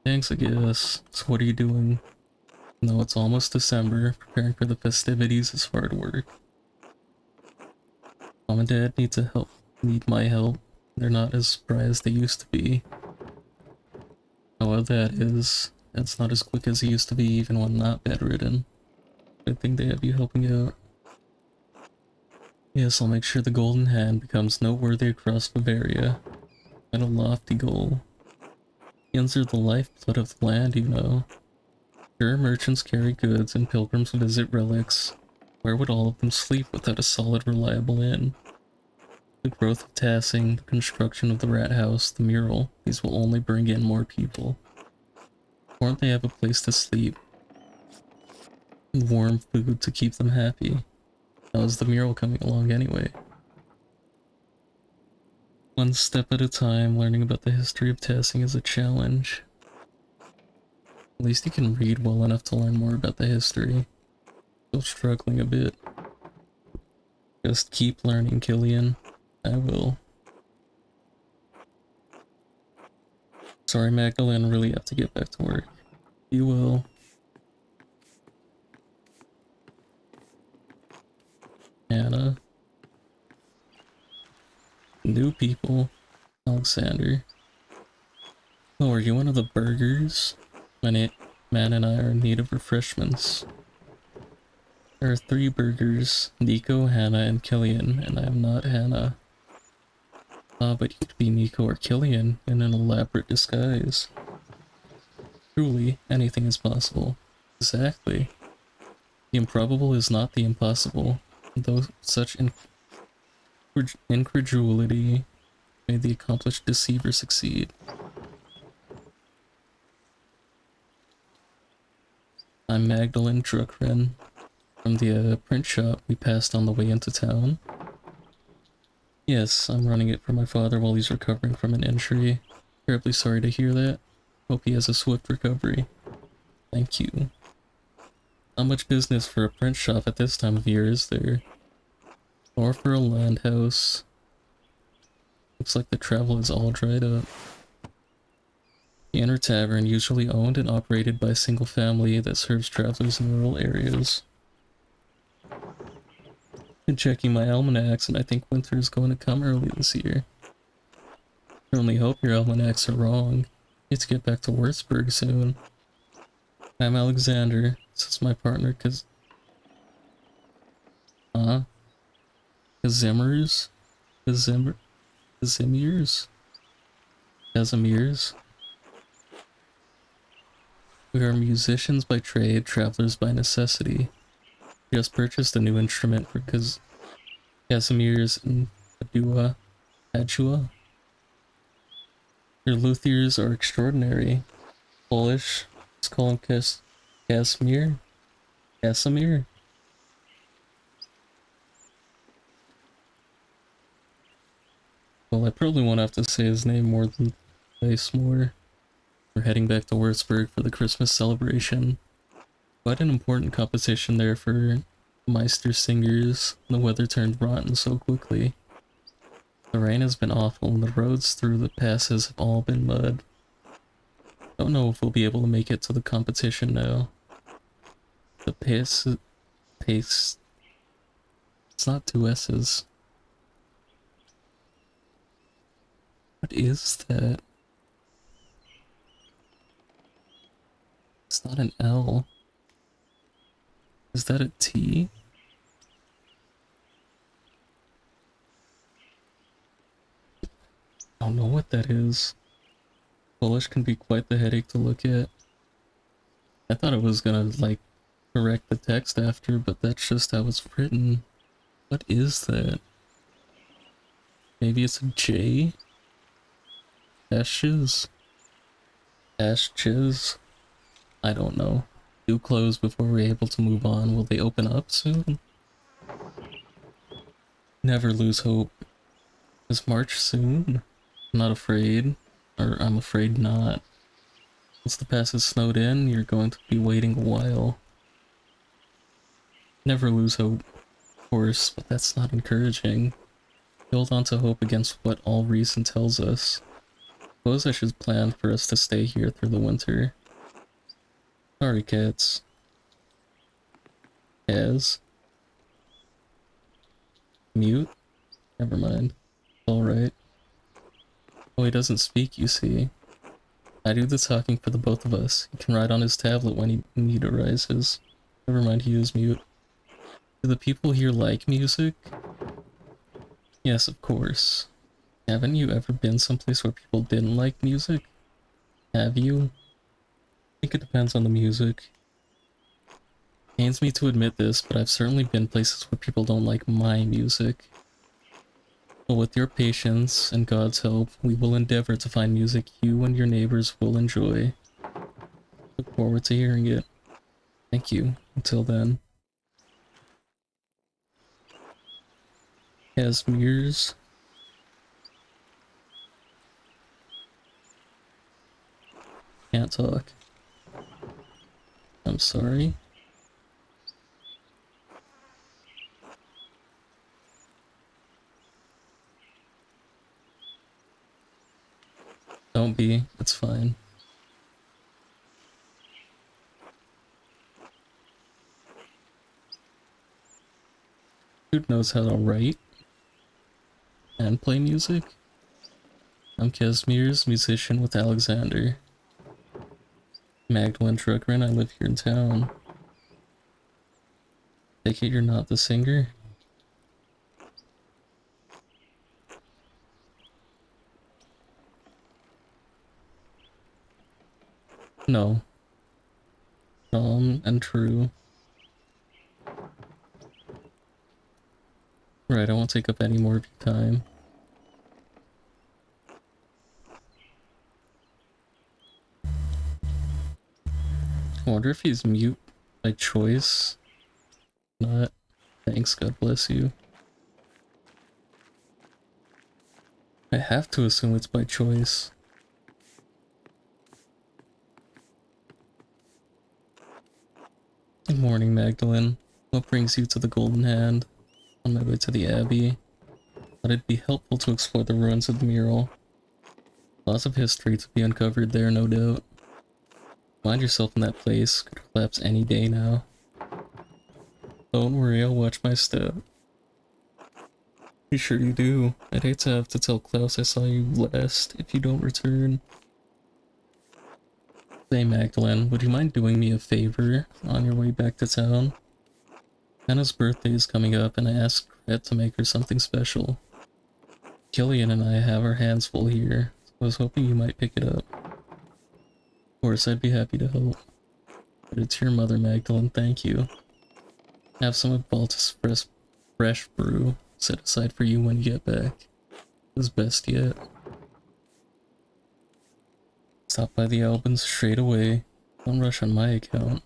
Thanks, I guess. So what are you doing? No, it's almost December. Preparing for the festivities is hard work. Mom and Dad need my help. They're not as spry as they used to be. However that is, that's not as quick as he used to be even when not bedridden. Good thing they have you helping out. Yes, I'll make sure the Golden Hand becomes noteworthy across Bavaria. And a lofty goal. Inns are the lifeblood of the land, you know. Sure, merchants carry goods and pilgrims visit relics. Where would all of them sleep without a solid, reliable inn? The growth of Tassing, the construction of the rat house, the mural, these will only bring in more people. Won't they have a place to sleep? Warm food to keep them happy. How's the mural coming along anyway? One step at a time, learning about the history of Tassing is a challenge. At least you can read well enough to learn more about the history. Still struggling a bit. Just keep learning, Killian. I will. Sorry, Magdalene, really have to get back to work. You will. Anna. New people. Alexander. Oh, are you one of the burgers? Man and I are in need of refreshments. There are 3 burgers, Nico, Hannah, and Killian, and I am not Hannah. Ah, but you could be Nico or Killian in an elaborate disguise. Truly, anything is possible. Exactly. The improbable is not the impossible, though such incredulity made the accomplished deceiver succeed. I'm Magdalene Druckren from the print shop we passed on the way into town. Yes, I'm running it for my father while he's recovering from an injury. Terribly sorry to hear that. Hope he has a swift recovery. Thank you. Not much business for a print shop at this time of year, is there? Or for a land house. Looks like the travel is all dried up. The Inner Tavern, usually owned and operated by a single family that serves travelers in rural areas. Been checking my almanacs and I think winter is going to come early this year. Certainly hope your almanacs are wrong. Need to get back to Würzburg soon. I'm Alexander. This is my partner, Kazimirs? Kazimirs? Kazimirs? We are musicians by trade, travelers by necessity. We just purchased a new instrument for Kazimirs and Padua. Your luthiers are extraordinary. Polish. Let's call him Casimir? Casimir? Well, I probably won't have to say his name more than twice more. We're heading back to Würzburg for the Christmas celebration. Quite an important competition there for Meister singers. The weather turned rotten so quickly. The rain has been awful and the roads through the passes have all been mud. Don't know if we'll be able to make it to the competition now. The pace, it's not 2 S's. What is that? It's not an L. Is that a T? I don't know what that is. Polish can be quite the headache to look at. I thought it was gonna, like, correct the text after, but that's just how it's written. What is that? Maybe it's a J? Ashes? Ashes? I don't know. Do close before we're able to move on. Will they open up soon? Never lose hope. Is March soon? I'm not afraid. Or I'm afraid not. Once the pass is snowed in, you're going to be waiting a while. Never lose hope, of course, but that's not encouraging. Hold on to hope against what all reason tells us. Suppose I should plan for us to stay here through the winter. Sorry, cats. As? Mute? Never mind. Alright. Oh, he doesn't speak, you see. I do the talking for the both of us. He can write on his tablet when need arises. Never mind, he is mute. Do the people here like music? Yes, of course. Haven't you ever been someplace where people didn't like music? Have you? I think it depends on the music. Pains me to admit this, but I've certainly been places where people don't like my music. But with your patience and God's help, we will endeavor to find music you and your neighbors will enjoy. Look forward to hearing it. Thank you. Until then. Casmirs. Can't talk. I'm sorry. Don't be. It's fine. Dude knows how to write and play music. I'm Casimir's musician with Alexander. Magdalene Truckren, I live here in town. Take it you're not the singer? No. And true. Right, I won't take up any more of your time. I wonder if he's mute by choice. Not. Thanks, God bless you. I have to assume it's by choice. Good morning, Magdalene. What brings you to the Golden Hand? On my way to the Abbey. Thought it'd be helpful to explore the ruins of the mural. Lots of history to be uncovered there, no doubt. Find yourself in that place. Could collapse any day now. Don't worry, I'll watch my step. You sure you do. I'd hate to have to tell Klaus I saw you last if you don't return. Say, Magdalene, would you mind doing me a favor on your way back to town? Anna's birthday is coming up and I asked Gret to make her something special. Killian and I have our hands full here, so I was hoping you might pick it up. Of course, I'd be happy to help. But it's your mother, Magdalene, thank you. Have some of Baltus fresh brew set aside for you when you get back. It's best yet. Stop by the Albans straight away. Don't rush on my account.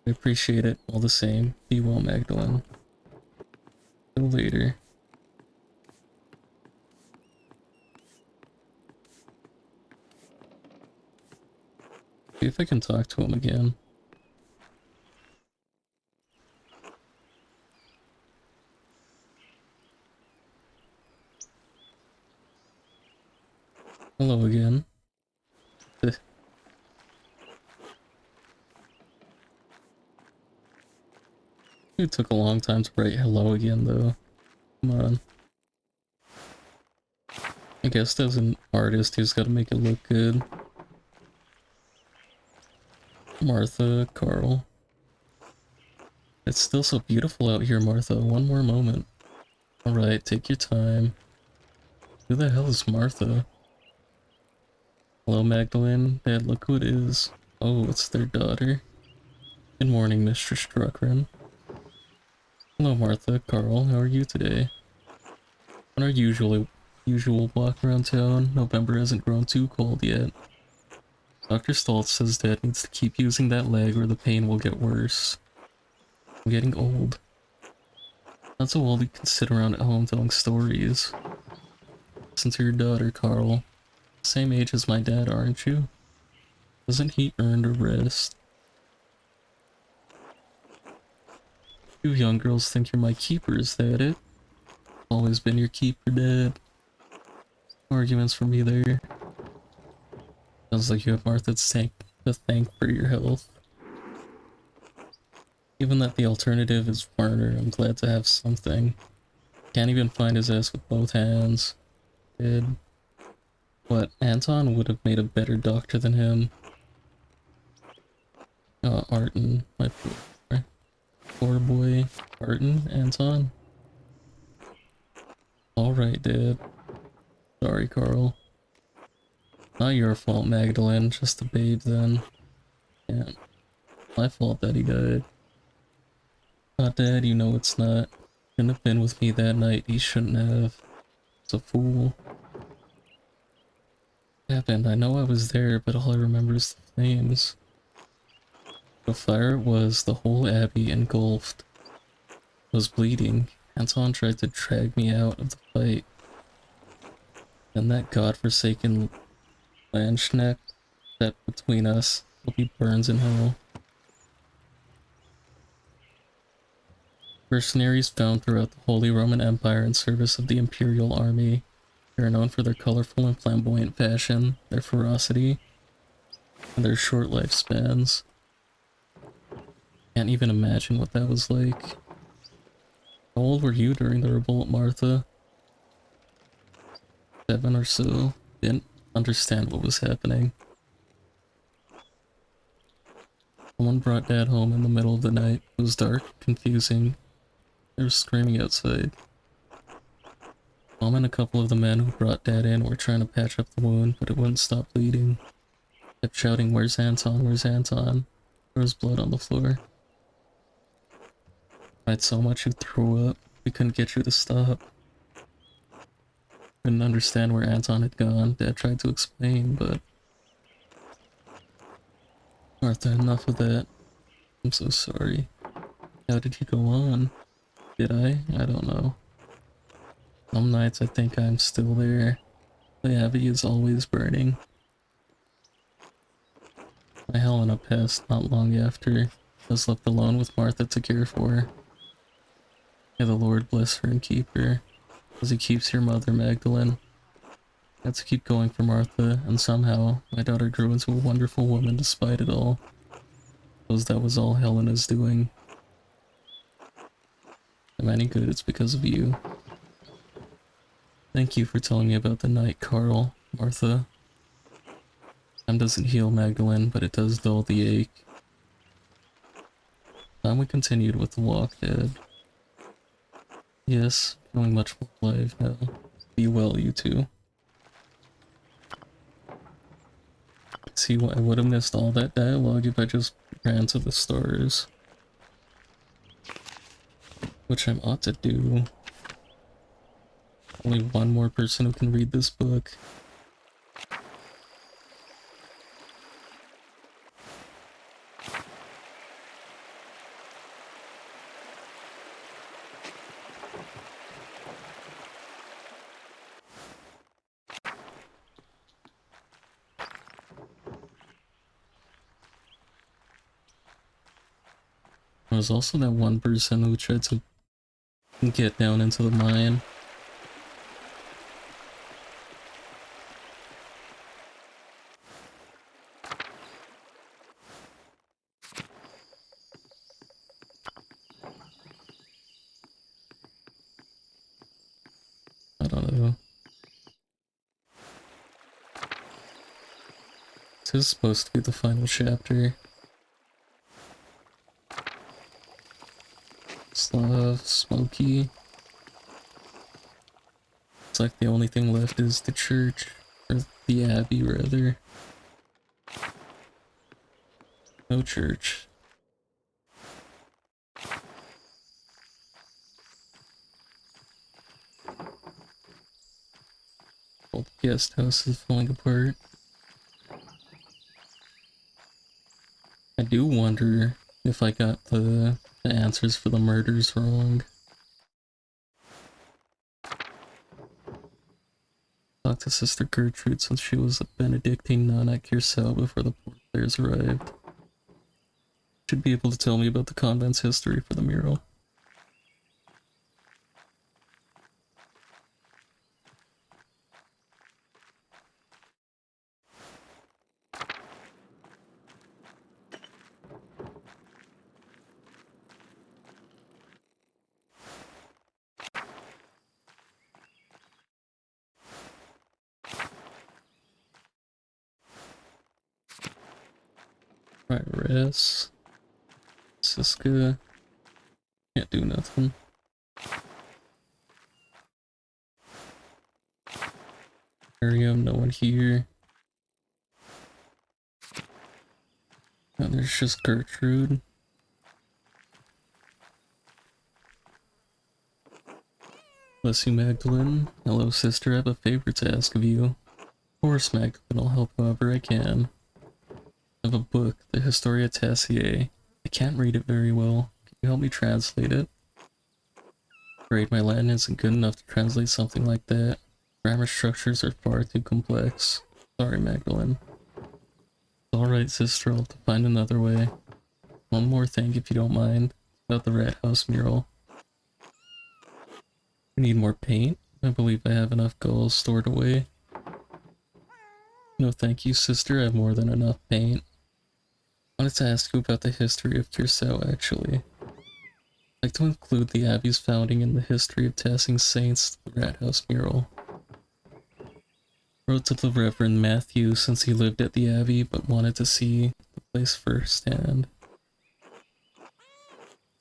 I appreciate it all the same. Be well, Magdalene. Till later. See if I can talk to him again. Hello again. It took a long time to write hello again though. Come on. I guess as an artist he's gotta make it look good. Martha, Carl. It's still so beautiful out here, Martha. One more moment. Alright, take your time. Who the hell is Martha? Hello, Magdalene. Dad, look who it is. Oh, it's their daughter. Good morning, Mr. Struckren. Hello, Martha. Carl, how are you today? On our usual walk around town, November hasn't grown too cold yet. Dr. Stoltz says Dad needs to keep using that leg or the pain will get worse. I'm getting old. Not so old you can sit around at home telling stories. Listen to your daughter, Carl. Same age as my dad, aren't you? Doesn't he earn a rest? You young girls think you're my keeper, is that it? Always been your keeper, Dad. Arguments for me there. Sounds like you have Martha to thank for your health. Given that the alternative is Warner, I'm glad to have something. Can't even find his ass with both hands. Did. What, Anton would have made a better doctor than him. Arton, my poor boy. Arton, Anton? Alright, Dad. Sorry, Carl. Not your fault, Magdalene, just the babe then. Yeah, my fault that he died. Dad, you know it's not. Shouldn't have been with me that night, he shouldn't have. He's a fool. What happened? I know I was there, but all I remember is the flames. The fire was the whole abbey engulfed. I was bleeding. Anton tried to drag me out of the fight. And that godforsaken Landsknecht that between us will be burns in hell. Mercenaries found throughout the Holy Roman Empire in service of the Imperial Army. They are known for their colorful and flamboyant fashion, their ferocity, and their short lifespans. Can't even imagine what that was like. How old were you during the revolt, Martha? 7 or so. understand what was happening. Someone brought Dad home in the middle of the night. It was dark, confusing. They were screaming outside. Mom and a couple of the men who brought Dad in were trying to patch up the wound, but it wouldn't stop bleeding. Kept shouting, "Where's Anton? Where's Anton?" There was blood on the floor. Cried so much you threw up. We couldn't get you to stop. Couldn't understand where Anton had gone. Dad tried to explain, but... Martha, enough of that. I'm so sorry. How did you go on? Did I? I don't know. Some nights I think I'm still there. The Abbey is always burning. My Helena passed not long after. I was left alone with Martha to care for her. May the Lord bless her and keep her, as he keeps your mother, Magdalene. I had to keep going for Martha, and somehow my daughter grew into a wonderful woman despite it all. Suppose that was all Helena's doing. If I'm any good, it's because of you. Thank you for telling me about the night, Carl, Martha. Time doesn't heal, Magdalene, but it does dull the ache. Time we continued with the walk, Dad. Yes, feeling much more alive now. Be well, you two. See, I would have missed all that dialogue if I just ran to the stars. Which I ought to do. Only one more person who can read this book. There was also that one person who tried to get down into the mine. I don't know. This is supposed to be the final chapter. Slav, Smoky. It's like the only thing left is the church. Or the abbey, rather. No church. Old guest house is falling apart. I do wonder if I got the answers for the murders wrong. Talked to Sister Gertrude since she was a Benedictine nun at Curacao before the poor players arrived. Should be able to tell me about the convent's history for the mural. Right, Res. Siska. Can't do nothing. Miriam, no one here. And there's just Gertrude. Bless you, Magdalene. Hello, sister. I have a favor to ask of you. Of course, Magdalene. I'll help however I can. I have a book, the Historia Taciae. I can't read it very well. Can you help me translate it? Great, my Latin isn't good enough to translate something like that. Grammar structures are far too complex. Sorry, Magdalene. Alright, sister, I'll have to find another way. One more thing, if you don't mind, about the Rat House mural. We need more paint? I believe I have enough goals stored away. No thank you, sister, I have more than enough paint. I wanted to ask you about the history of Curacao, actually. I'd like to include the Abbey's founding in the history of Tassing Saints, the Rat House mural. Wrote to the Reverend Matthew since he lived at the Abbey but wanted to see the place firsthand.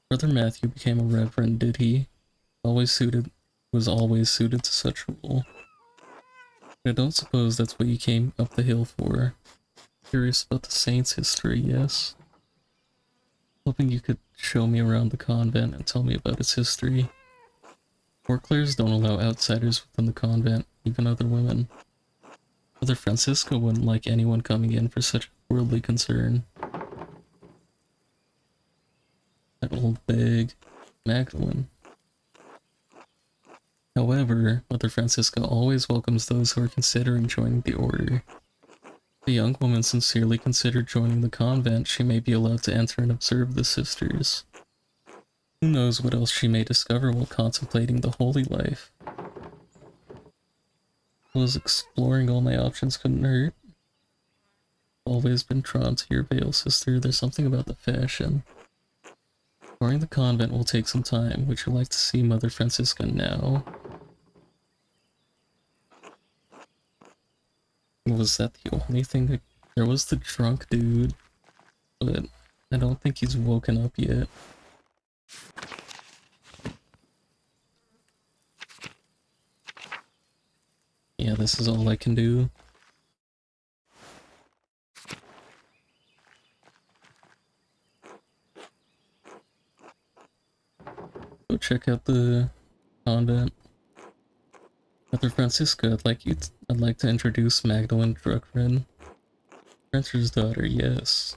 Brother Matthew became a reverend, did he? Was always suited to such a role. I don't suppose that's what you came up the hill for. Curious about the saint's history, yes. Hoping you could show me around the convent and tell me about its history. Courtiers don't allow outsiders within the convent, even other women. Brother Francisco wouldn't like anyone coming in for such a worldly concern. That old bag, Magdalene. However, Mother Francisca always welcomes those who are considering joining the order. If the young woman sincerely considered joining the convent, she may be allowed to enter and observe the sisters. Who knows what else she may discover while contemplating the holy life. Was exploring all my options couldn't hurt. Always been drawn to your veil, sister. There's something about the fashion. Touring the convent will take some time. Would you like to see Mother Francisca now? Was that the only thing that... There was the drunk dude, but I don't think he's woken up yet. Yeah, this is all I can do. Go check out the convent. Mother Francisca, I'd like to introduce Magdalene Druckman, Prince's daughter, yes.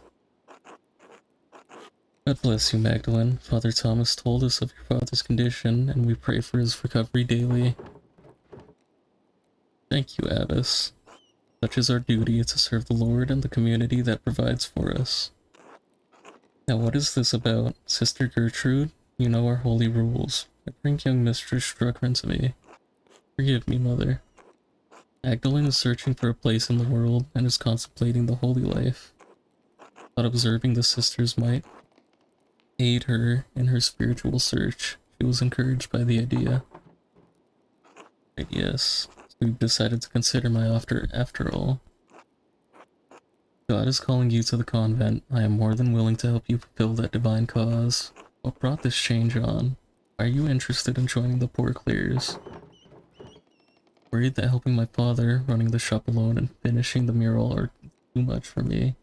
God bless you, Magdalene. Father Thomas told us of your father's condition, and we pray for his recovery daily. Thank you, Abbess. Such is our duty to serve the Lord and the community that provides for us. Now what is this about? Sister Gertrude? You know our holy rules. Bring young Mistress Druckman to me. Forgive me, Mother. Magdalene is searching for a place in the world and is contemplating the holy life. Thought observing the sisters might aid her in her spiritual search. She was encouraged by the idea. Right, yes, so we've decided to consider my offer after all. God is calling you to the convent. I am more than willing to help you fulfill that divine cause. What brought this change on? Are you interested in joining the Poor Clares? Worried that helping my father, running the shop alone, and finishing the mural are too much for me.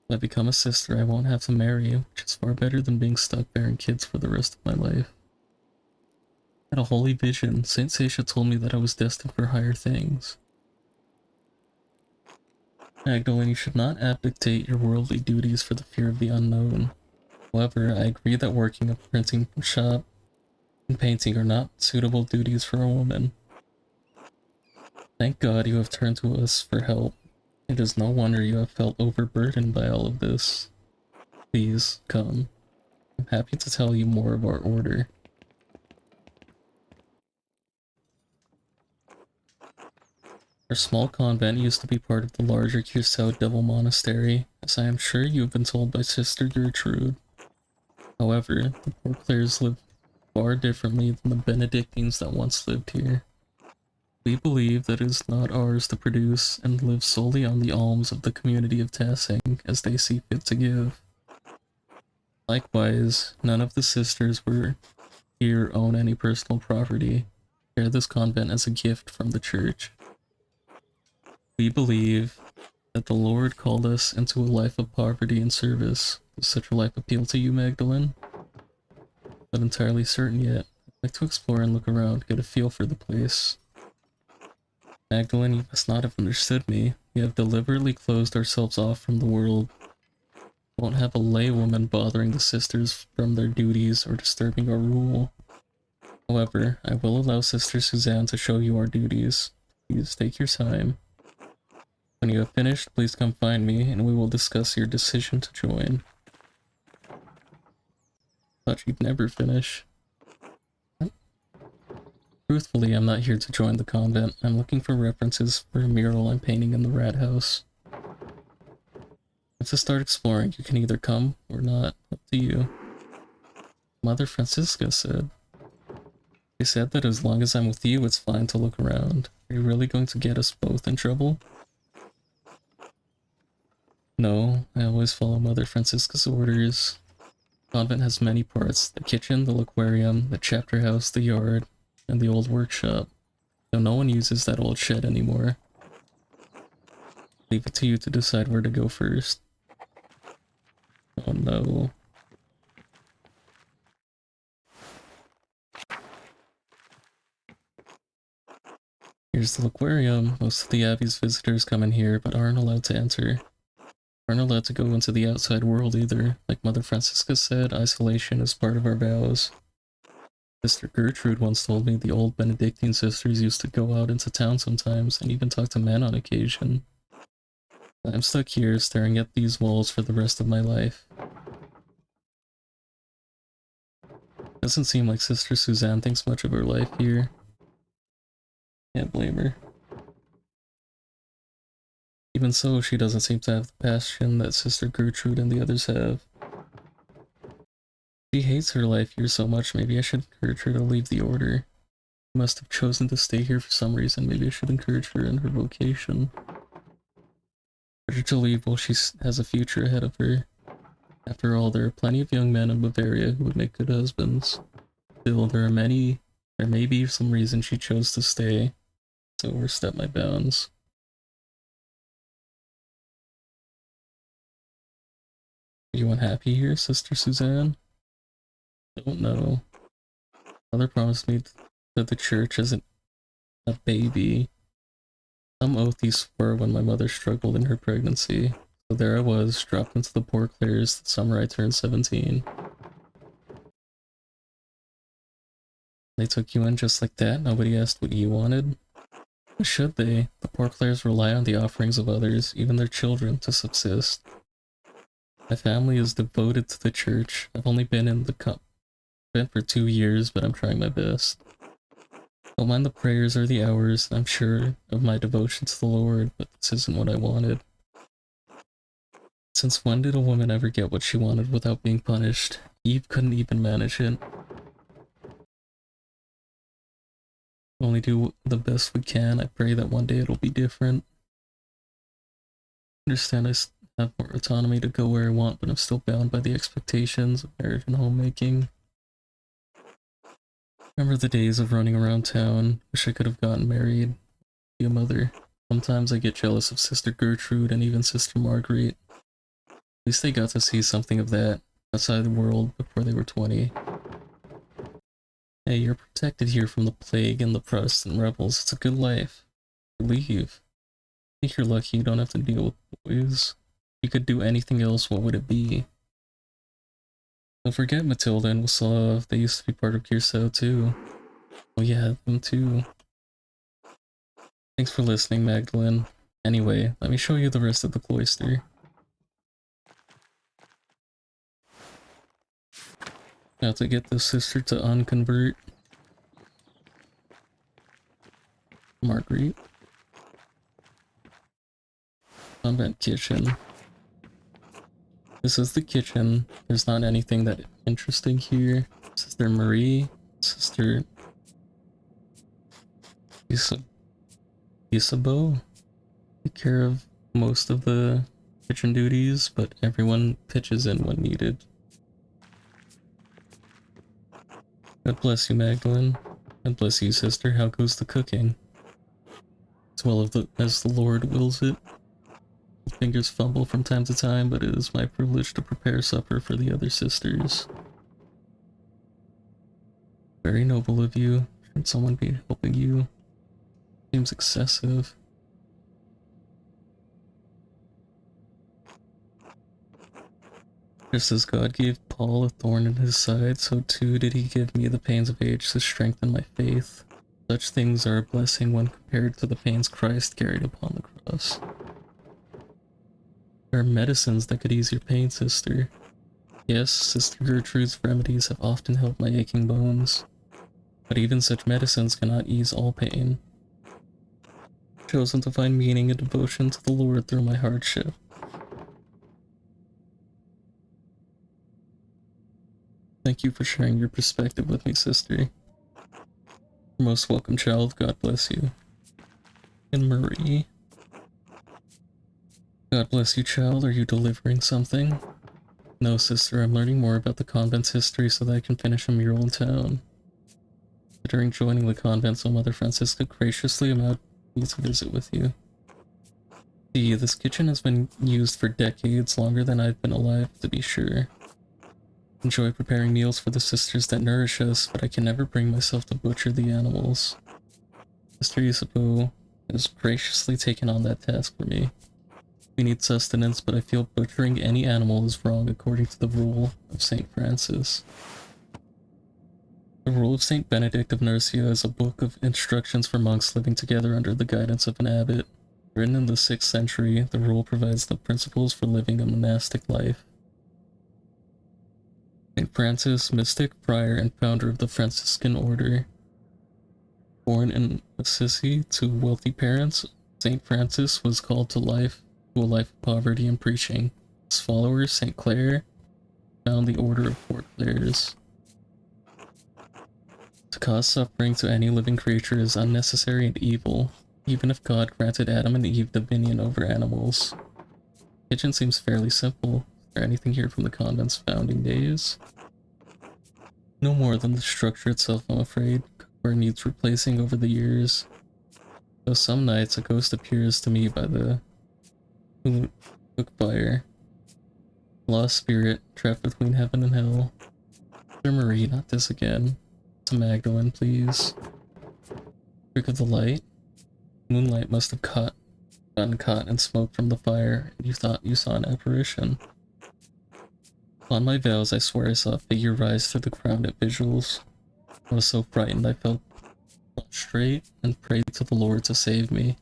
If I become a sister, I won't have to marry you, which is far better than being stuck bearing kids for the rest of my life. I had a holy vision. Saint Seisha told me that I was destined for higher things. Magdalene, you should not abdicate your worldly duties for the fear of the unknown. However, I agree that working a printing shop and painting are not suitable duties for a woman. Thank God you have turned to us for help. It is no wonder you have felt overburdened by all of this. Please, come. I'm happy to tell you more of our order. Our small convent used to be part of the larger Curacao Devil Monastery, as I am sure you have been told by Sister Gertrude. However, the Poor Clares live far differently than the Benedictines that once lived here. We believe that it is not ours to produce and live solely on the alms of the community of Tassing as they see fit to give. Likewise, none of the sisters were here own any personal property. Share this convent as a gift from the church. We believe that the Lord called us into a life of poverty and service. Does such a life appeal to you, Magdalene? Not entirely certain yet. I'd like to explore and look around, get a feel for the place. Magdalene, you must not have understood me. We have deliberately closed ourselves off from the world. We won't have a laywoman bothering the sisters from their duties or disturbing our rule. However, I will allow Sister Suzanne to show you our duties. Please take your time. When you have finished, please come find me and we will discuss your decision to join. Thought you'd never finish. Truthfully, I'm not here to join the convent. I'm looking for references for a mural I'm painting in the rat house. If to start exploring, you can either come or not. Up to you. Mother Francisca said. He said that as long as I'm with you, it's fine to look around. Are you really going to get us both in trouble? No, I always follow Mother Francisca's orders. The convent has many parts: the kitchen, the aquarium, the chapter house, the yard, and the old workshop. Though no one uses that old shed anymore. Leave it to you to decide where to go first. Oh no. Here's the aquarium. Most of the Abbey's visitors come in here, but aren't allowed to enter. Aren't allowed to go into the outside world either. Like Mother Francisca said, isolation is part of our vows. Sister Gertrude once told me the old Benedictine sisters used to go out into town sometimes, and even talk to men on occasion. I'm stuck here, staring at these walls for the rest of my life. Doesn't seem like Sister Suzanne thinks much of her life here. Can't blame her. Even so, she doesn't seem to have the passion that Sister Gertrude and the others have. She hates her life here so much, maybe I should encourage her to leave the order. She must have chosen to stay here for some reason, maybe I should encourage her in her vocation. Encourage her to leave while she has a future ahead of her. After all, there are plenty of young men in Bavaria who would make good husbands. Still, there may be some reason she chose to stay, to overstep my bounds. Are you unhappy here, Sister Suzanne? Don't know. Mother promised me that the church isn't a baby. Some oath he swore when my mother struggled in her pregnancy. So there I was, dropped into the Poor Clares the summer I turned 17. They took you in just like that? Nobody asked what you wanted? Why should they? The Poor Clares rely on the offerings of others, even their children, to subsist. My family is devoted to the church. I've only been in the convent for 2 years, but I'm trying my best. Don't mind the prayers or the hours. I'm sure of my devotion to the Lord, but this isn't what I wanted. Since when did a woman ever get what she wanted without being punished? Eve couldn't even manage it. Only do the best we can. I pray that one day it'll be different. I understand I have more autonomy to go where I want, but I'm still bound by the expectations of marriage and homemaking. Remember the days of running around town. Wish I could have gotten married. Be a mother. Sometimes I get jealous of Sister Gertrude and even Sister Marguerite. At least they got to see something of that outside the world before they were 20. Hey, you're protected here from the plague and the Protestant rebels. It's a good life. Leave. I think you're lucky you don't have to deal with boys. If you could do anything else, what would it be? Don't forget Matilda and Waslav. They used to be part of Curacao too. Oh yeah, them too. Thanks for listening, Magdalene. Anyway, let me show you the rest of the cloister. Now to get the sister to unconvert. Marguerite. Convent kitchen. This is the kitchen. There's not anything that interesting here. Sister Marie, Sister Isabeau take care of most of the kitchen duties, but everyone pitches in when needed. God bless you, Magdalene. God bless you, sister. How goes the cooking? As well as the Lord wills it. Fingers fumble from time to time, but it is my privilege to prepare supper for the other sisters. Very noble of you. Should someone be helping you? Seems excessive. Just as God gave Paul a thorn in his side, so too did he give me the pains of age to strengthen my faith. Such things are a blessing when compared to the pains Christ carried upon the cross. There are medicines that could ease your pain, sister. Yes, Sister Gertrude's remedies have often helped my aching bones. But even such medicines cannot ease all pain. I've chosen to find meaning and devotion to the Lord through my hardship. Thank you for sharing your perspective with me, sister. You're most welcome, child. God bless you. And Marie. God bless you, child. Are you delivering something? No, sister. I'm learning more about the convent's history so that I can finish a mural in town. During joining the convent, so Mother Francisca graciously allowed me to visit with you. See, this kitchen has been used for decades, longer than I've been alive, to be sure. Enjoy preparing meals for the sisters that nourish us, but I can never bring myself to butcher the animals. Sister Isabeau has graciously taken on that task for me. We need sustenance, but I feel butchering any animal is wrong according to the rule of St. Francis. The Rule of St. Benedict of Nursia is a book of instructions for monks living together under the guidance of an abbot. Written in the 6th century, the rule provides the principles for living a monastic life. St. Francis, mystic, friar, and founder of the Franciscan order. Born in Assisi to wealthy parents, St. Francis was called to a life of poverty and preaching. His follower, St. Clare, found the order of Poor Clares. To cause suffering to any living creature is unnecessary and evil, even if God granted Adam and Eve dominion over animals. The kitchen seems fairly simple. Is there anything here from the convent's founding days? No more than the structure itself, I'm afraid. Cookware needs replacing over the years. Though some nights a ghost appears to me by the cook fire. Lost spirit, trapped between heaven and hell. Dear Marie, not this again. To Magdalene, please. Trick of the light. Moonlight must have gotten caught in smoke from the fire, and you thought you saw an apparition. On my vows, I swear I saw a figure rise through the crowd at vigils. I was so frightened I fell straight and prayed to the Lord to save me.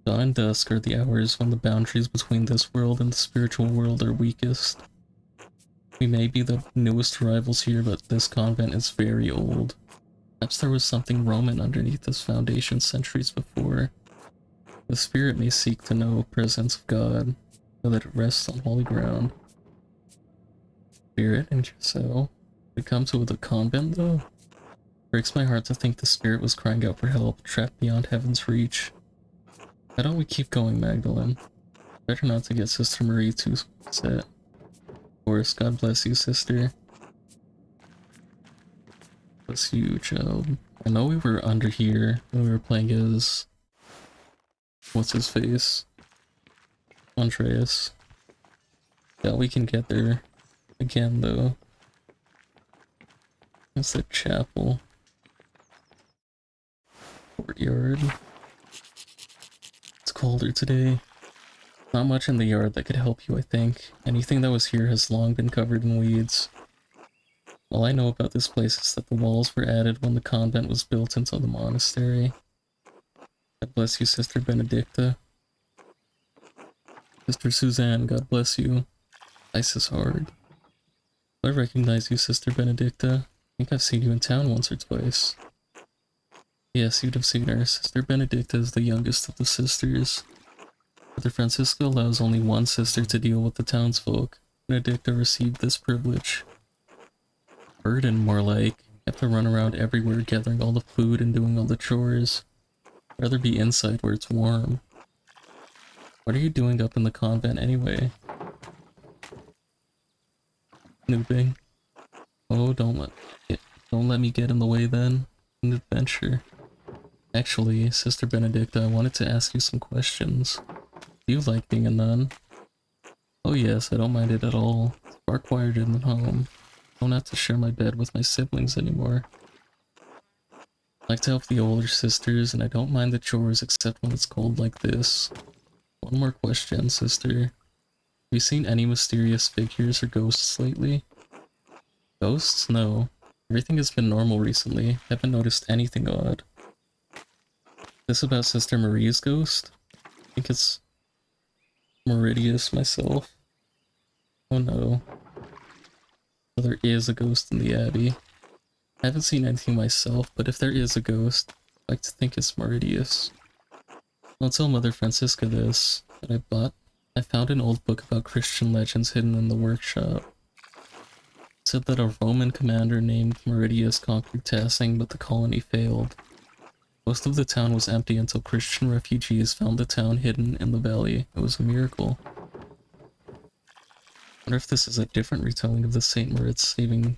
Dawn and dusk are the hours when the boundaries between this world and the spiritual world are weakest. We may be the newest arrivals here, but this convent is very old. Perhaps there was something Roman underneath this foundation centuries before. The spirit may seek to know the presence of God, so that it rests on holy ground. Spirit in Giselle. We come to the convent, though? Breaks my heart to think the spirit was crying out for help, trapped beyond heaven's reach. Why don't we keep going, Magdalene? Better not to get Sister Marie too upset. Of course, God bless you, sister. Bless you, child. I know we were under here when we were playing as... what's his face? Andreas. Yeah, we can get there again, though. That's the chapel. Courtyard. It's colder today. Not much in the yard that could help you, I think. Anything that was here has long been covered in weeds. All I know about this place is that the walls were added when the convent was built into the monastery. God bless you, Sister Benedicta. Sister Suzanne, God bless you. Ice is hard. I recognize you, Sister Benedicta. I think I've seen you in town once or twice. Yes, you'd have seen her. Sister Benedicta is the youngest of the sisters. Brother Francisco allows only one sister to deal with the townsfolk. Benedicta received this privilege. Burden, more like. You have to run around everywhere gathering all the food and doing all the chores. I'd rather be inside where it's warm. What are you doing up in the convent anyway? Snooping. Oh, don't let me get in the way then. An adventure. Actually, Sister Benedicta, I wanted to ask you some questions. Do you like being a nun? Oh yes, I don't mind it at all. It's far quieter than home. I don't have to share my bed with my siblings anymore. I like to help the older sisters, and I don't mind the chores except when it's cold like this. One more question, sister. Have you seen any mysterious figures or ghosts lately? Ghosts? No. Everything has been normal recently. Haven't noticed anything odd. This about Sister Marie's ghost? I think it's Meridius myself. Oh no. Well, there is a ghost in the Abbey. I haven't seen anything myself, but if there is a ghost, I'd like to think it's Meridius. I'll tell Mother Francisca this, but I found an old book about Christian legends hidden in the workshop. said that a Roman commander named Meridius conquered Tassing, but the colony failed. Most of the town was empty until Christian refugees found the town hidden in the valley. It was a miracle. I wonder if this is a different retelling of the St. Moritz saving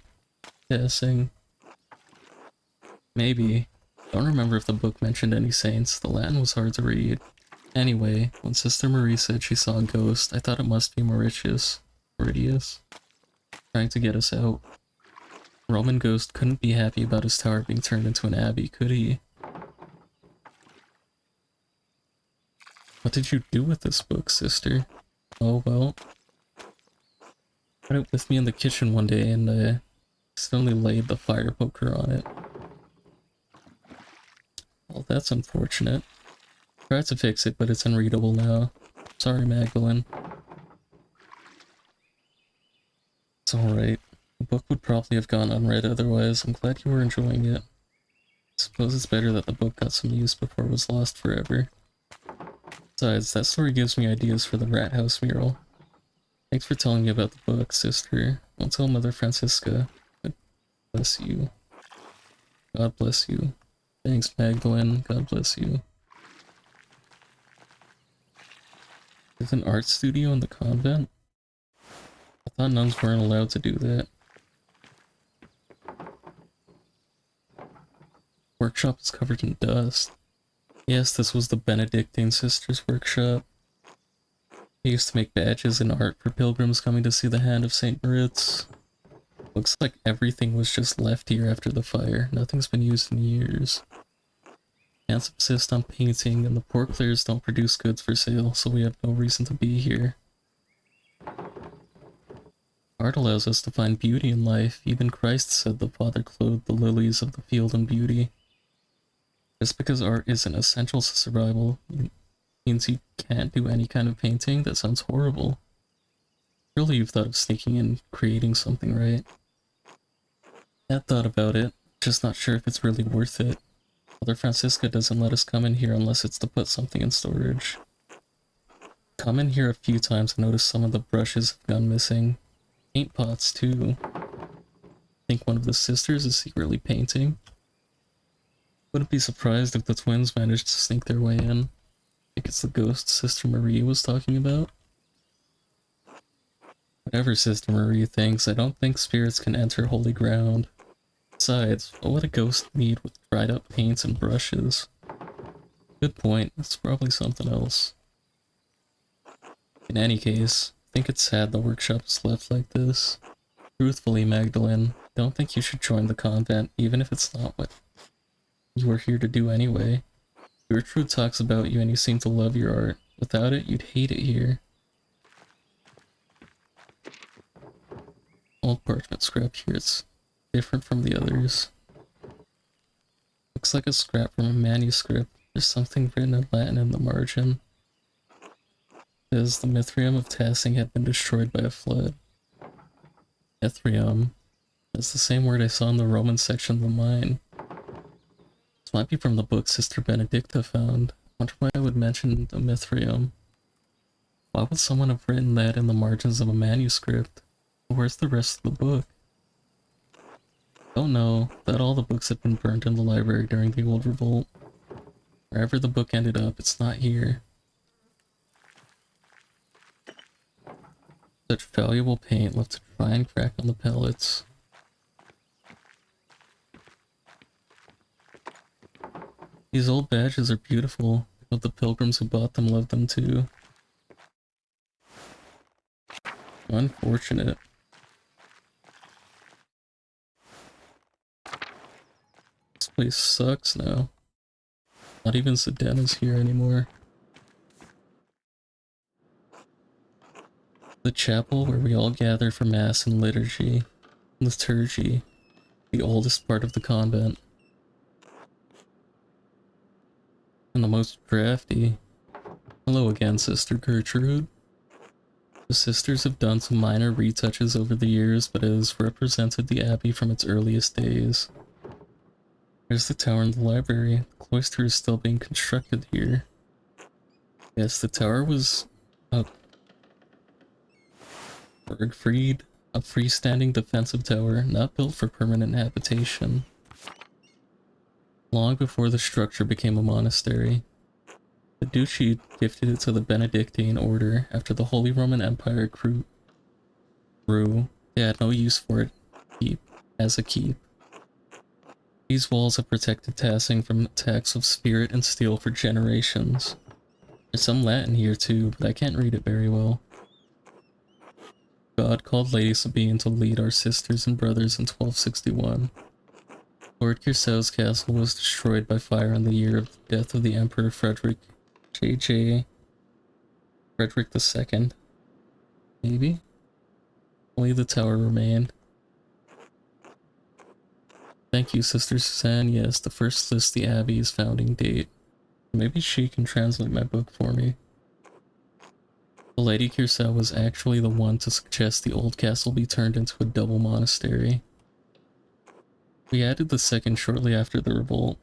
Tassing. Maybe. Don't remember if the book mentioned any saints. The Latin was hard to read. Anyway, when Sister Marie said she saw a ghost, I thought it must be Meridius, trying to get us out. Roman ghost couldn't be happy about his tower being turned into an abbey, could he? What did you do with this book, sister? Oh well. I had it with me in the kitchen one day and I accidentally laid the fire poker on it. Well, that's unfortunate. Tried to fix it, but it's unreadable now. Sorry, Magdalene. It's alright. The book would probably have gone unread otherwise. I'm glad you were enjoying it. I suppose it's better that the book got some use before it was lost forever. Besides, that story gives me ideas for the Rat House mural. Thanks for telling me about the book, sister. I'll tell Mother Francisca. God bless you. God bless you. Thanks, Magdalene. God bless you. There's an art studio in the convent? I thought nuns weren't allowed to do that. Workshop is covered in dust. Yes, this was the Benedictine sisters' workshop. They used to make badges and art for pilgrims coming to see the hand of St. Moritz. Looks like everything was just left here after the fire. Nothing's been used in years. Can't subsist on painting, and the poor Clares don't produce goods for sale, so we have no reason to be here. Art allows us to find beauty in life. Even Christ said the Father clothed the lilies of the field in beauty. Just because art isn't essential to survival means you can't do any kind of painting? That sounds horrible. Surely you've thought of sneaking in, creating something, right? I had thought about it, just not sure if it's really worth it. Mother Francisca doesn't let us come in here unless it's to put something in storage. Come in here a few times and notice some of the brushes have gone missing. Paint pots too. Think one of the sisters is secretly painting? Wouldn't be surprised if the twins managed to sneak their way in. Think it's the ghost Sister Marie was talking about? Whatever Sister Marie thinks, I don't think spirits can enter holy ground. Besides, what would a ghost need with dried up paints and brushes? Good point, it's probably something else. In any case, I think it's sad the workshop is left like this. Truthfully, Magdalene, I don't think you should join the convent, even if it's not what you were here to do anyway. Gertrude talks about you and you seem to love your art. Without it, you'd hate it here. Old parchment scrap here, it's different from the others. Looks like a scrap from a manuscript. There's something written in Latin in the margin. It says the Mithraeum of Tassing had been destroyed by a flood. Mithraeum. That's the same word I saw in the Roman section of the mine. This might be from the book Sister Benedicta found. I wonder why I would mention the Mithraeum. Why would someone have written that in the margins of a manuscript? Where's the rest of the book? Don't know. Thought all the books had been burned in the library during the old revolt. Wherever the book ended up, it's not here. Such valuable paint left to dry and crack on the pellets. These old badges are beautiful, but the pilgrims who bought them loved them too. Unfortunate. This place sucks now. Not even Sedena's here anymore. The chapel where we all gather for mass and liturgy. Liturgy. The oldest part of the convent. And the most drafty. Hello again, Sister Gertrude. The sisters have done some minor retouches over the years, but it has represented the abbey from its earliest days. There's the tower in the library. The cloister is still being constructed here. Yes, the tower was Bergfried A freestanding defensive tower not built for permanent habitation. Long before the structure became a monastery, the duchy gifted it to the Benedictine order after the Holy Roman Empire grew. They had no use for it as a keep. These walls have protected Tassing from attacks of spirit and steel for generations. There's some Latin here too, but I can't read it very well. God called Lady Sabine to lead our sisters and brothers in 1261. Lord Kirsau's castle was destroyed by fire in the year of the death of the Emperor Frederick Frederick II. Maybe? Only the tower remained. Thank you, Sister Suzanne. Yes, the first lists the Abbey's founding date. Maybe she can translate my book for me. The Lady Kirsau was actually the one to suggest the old castle be turned into a double monastery. We added the second shortly after the revolt.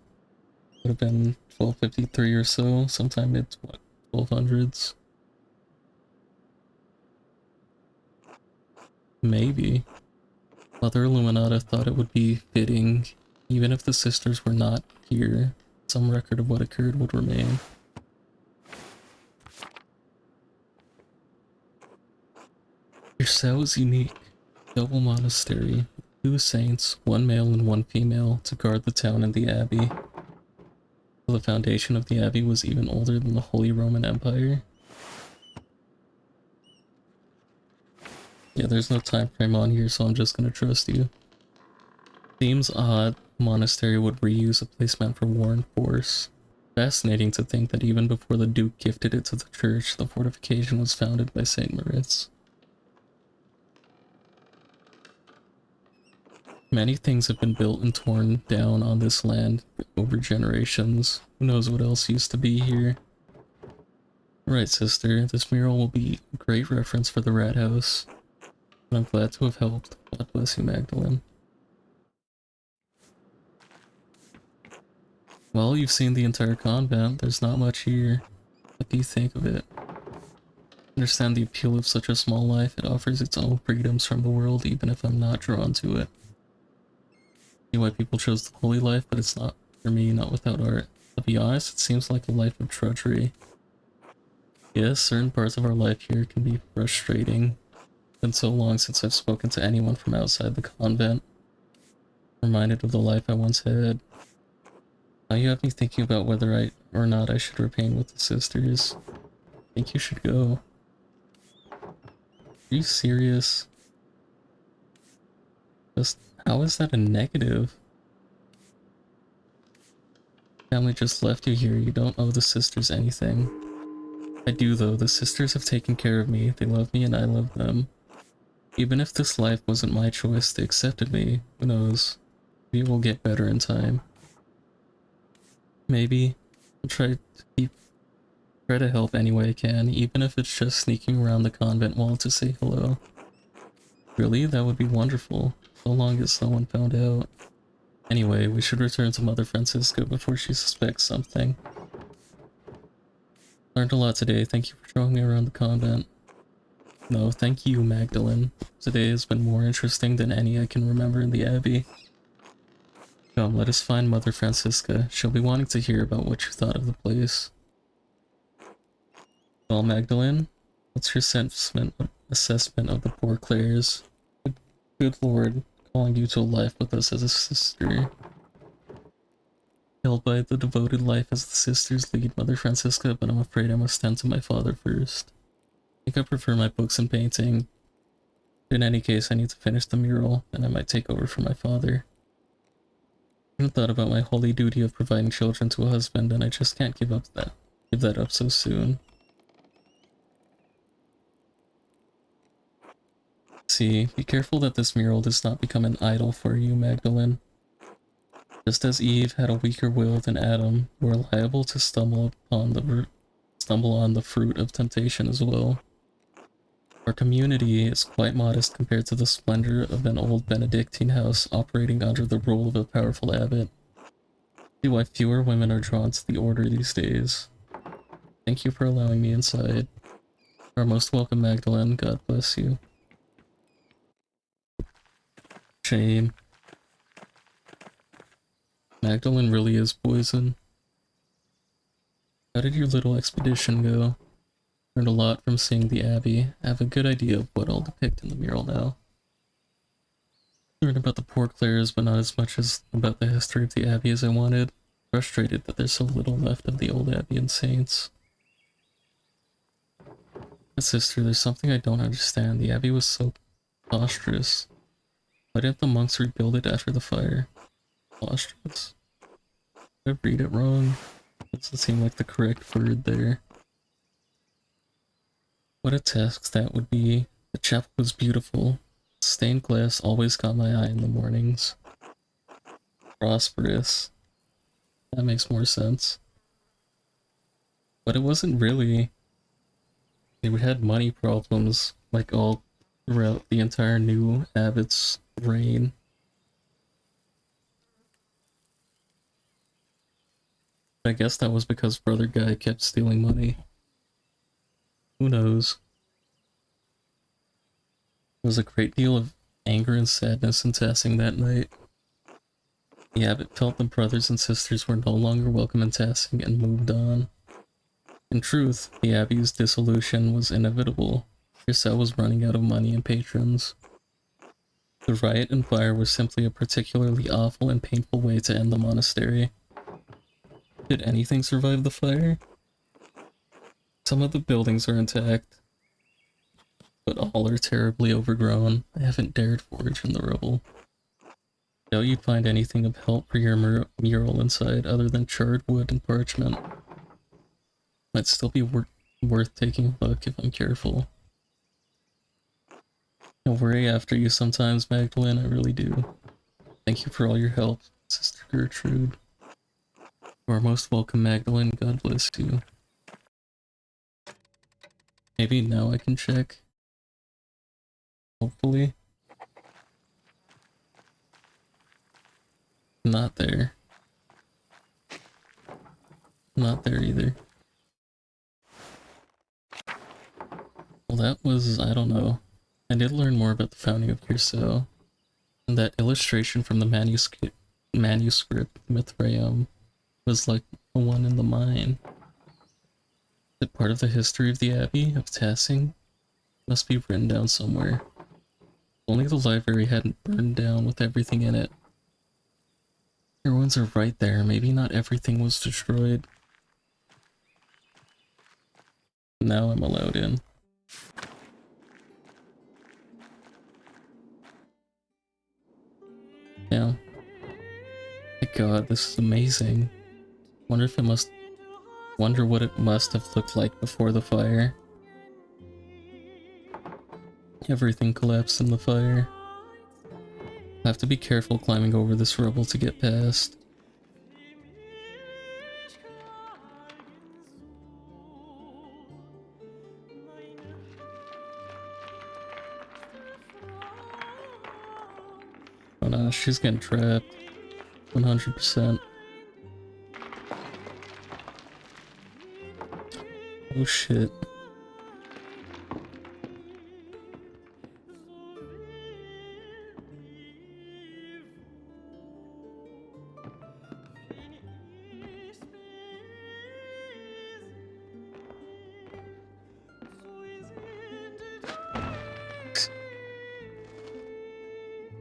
Would have been 1253 or so, sometime mid 1200s. Maybe. Mother Illuminata thought it would be fitting, even if the sisters were not here, some record of what occurred would remain. Kirsau is unique. Double monastery, 2 saints, 1 male and 1 female, to guard the town and the abbey. The foundation of the abbey was even older than the Holy Roman Empire. Yeah, there's no time frame on here, so I'm just gonna trust you. Seems odd monastery would reuse a place meant for war and force. Fascinating to think that even before the Duke gifted it to the church, the fortification was founded by St. Moritz. Many things have been built and torn down on this land over generations. Who knows what else used to be here? Right, sister, this mural will be a great reference for the rat house. I'm glad to have helped. God bless you, Magdalene. Well, you've seen the entire convent. There's not much here. What do you think of it? Understand the appeal of such a small life. It offers its own freedoms from the world, even if I'm not drawn to it. See why people chose the holy life, but it's not for me, not without art. To be honest, it seems like a life of drudgery. Yes, certain parts of our life here can be frustrating. It's been so long since I've spoken to anyone from outside the convent. I'm reminded of the life I once had. Now you have me thinking about whether or not I should remain with the sisters. I think you should go. Are you serious? Just, how is that a negative? Family just left you here, you don't owe the sisters anything. I do though, the sisters have taken care of me, they love me and I love them. Even if this life wasn't my choice, they accepted me. Who knows? Maybe it will get better in time. Maybe. I'll try to help any way I can, even if it's just sneaking around the convent wall to say hello. Really? That would be wonderful. So long as no one found out. Anyway, we should return to Mother Francisca before she suspects something. Learned a lot today. Thank you for showing me around the convent. No, thank you, Magdalene. Today has been more interesting than any I can remember in the Abbey. Come, let us find Mother Francisca. She'll be wanting to hear about what you thought of the place. Well, Magdalene, what's your assessment of the poor Clares? Good Lord, calling you to a life with us as a sister. Held by the devoted life as the sisters lead, Mother Francisca, but I'm afraid I must tend to my father first. I think I prefer my books and painting. In any case, I need to finish the mural, and I might take over for my father. I haven't thought about my holy duty of providing children to a husband, and I just can't give that up so soon. See, be careful that this mural does not become an idol for you, Magdalene. Just as Eve had a weaker will than Adam, you are liable to stumble on the fruit of temptation as well. Our community is quite modest compared to the splendor of an old Benedictine house operating under the rule of a powerful abbot. See why fewer women are drawn to the order these days. Thank you for allowing me inside. You are most welcome, Magdalene. God bless you. Shame. Magdalene really is poison. How did your little expedition go? Learned a lot from seeing the Abbey. I have a good idea of what I'll depict in the mural now. Learned about the poor Clares, but not as much as about the history of the Abbey as I wanted. Frustrated that there's so little left of the old Abbey and Saints. Sister, there's something I don't understand. The Abbey was so prosperous. Why didn't the monks rebuild it after the fire? Prosperous. Did I read it wrong? Doesn't seem like the correct word there. What a task that would be. The chapel was beautiful. Stained glass always caught my eye in the mornings. Prosperous. That makes more sense. But it wasn't really. They had money problems, like all throughout the entire new abbot's reign. I guess that was because Brother Guy kept stealing money. Who knows? There was a great deal of anger and sadness in Tassing that night. The abbot felt the brothers and sisters were no longer welcome in Tassing and moved on. In truth, the abbey's dissolution was inevitable. Giselle was running out of money and patrons. The riot and fire were simply a particularly awful and painful way to end the monastery. Did anything survive the fire? Some of the buildings are intact, but all are terribly overgrown. I haven't dared forage in the rubble. Doubt you'd find anything of help for your mural inside other than charred wood and parchment. Might still be worth taking a look if I'm careful. I worry after you sometimes, Magdalene, I really do. Thank you for all your help, Sister Gertrude. You are most welcome, Magdalene. God bless you. Maybe now I can check. Hopefully. Not there. Not there either. Well, that was, I don't know. I did learn more about the founding of Curacao. And that illustration from the manuscript Mithraeum was like the one in the mine. Is it part of the history of the Abbey of Tassing? Must be written down somewhere. Only the library hadn't burned down with everything in it. Your ruins are right there. Maybe not everything was destroyed. Now I'm allowed in. Yeah. My god, this is amazing. Wonder what it must have looked like before the fire. Everything collapsed in the fire. I have to be careful climbing over this rubble to get past. Oh no, she's getting trapped. 100%. Oh shit.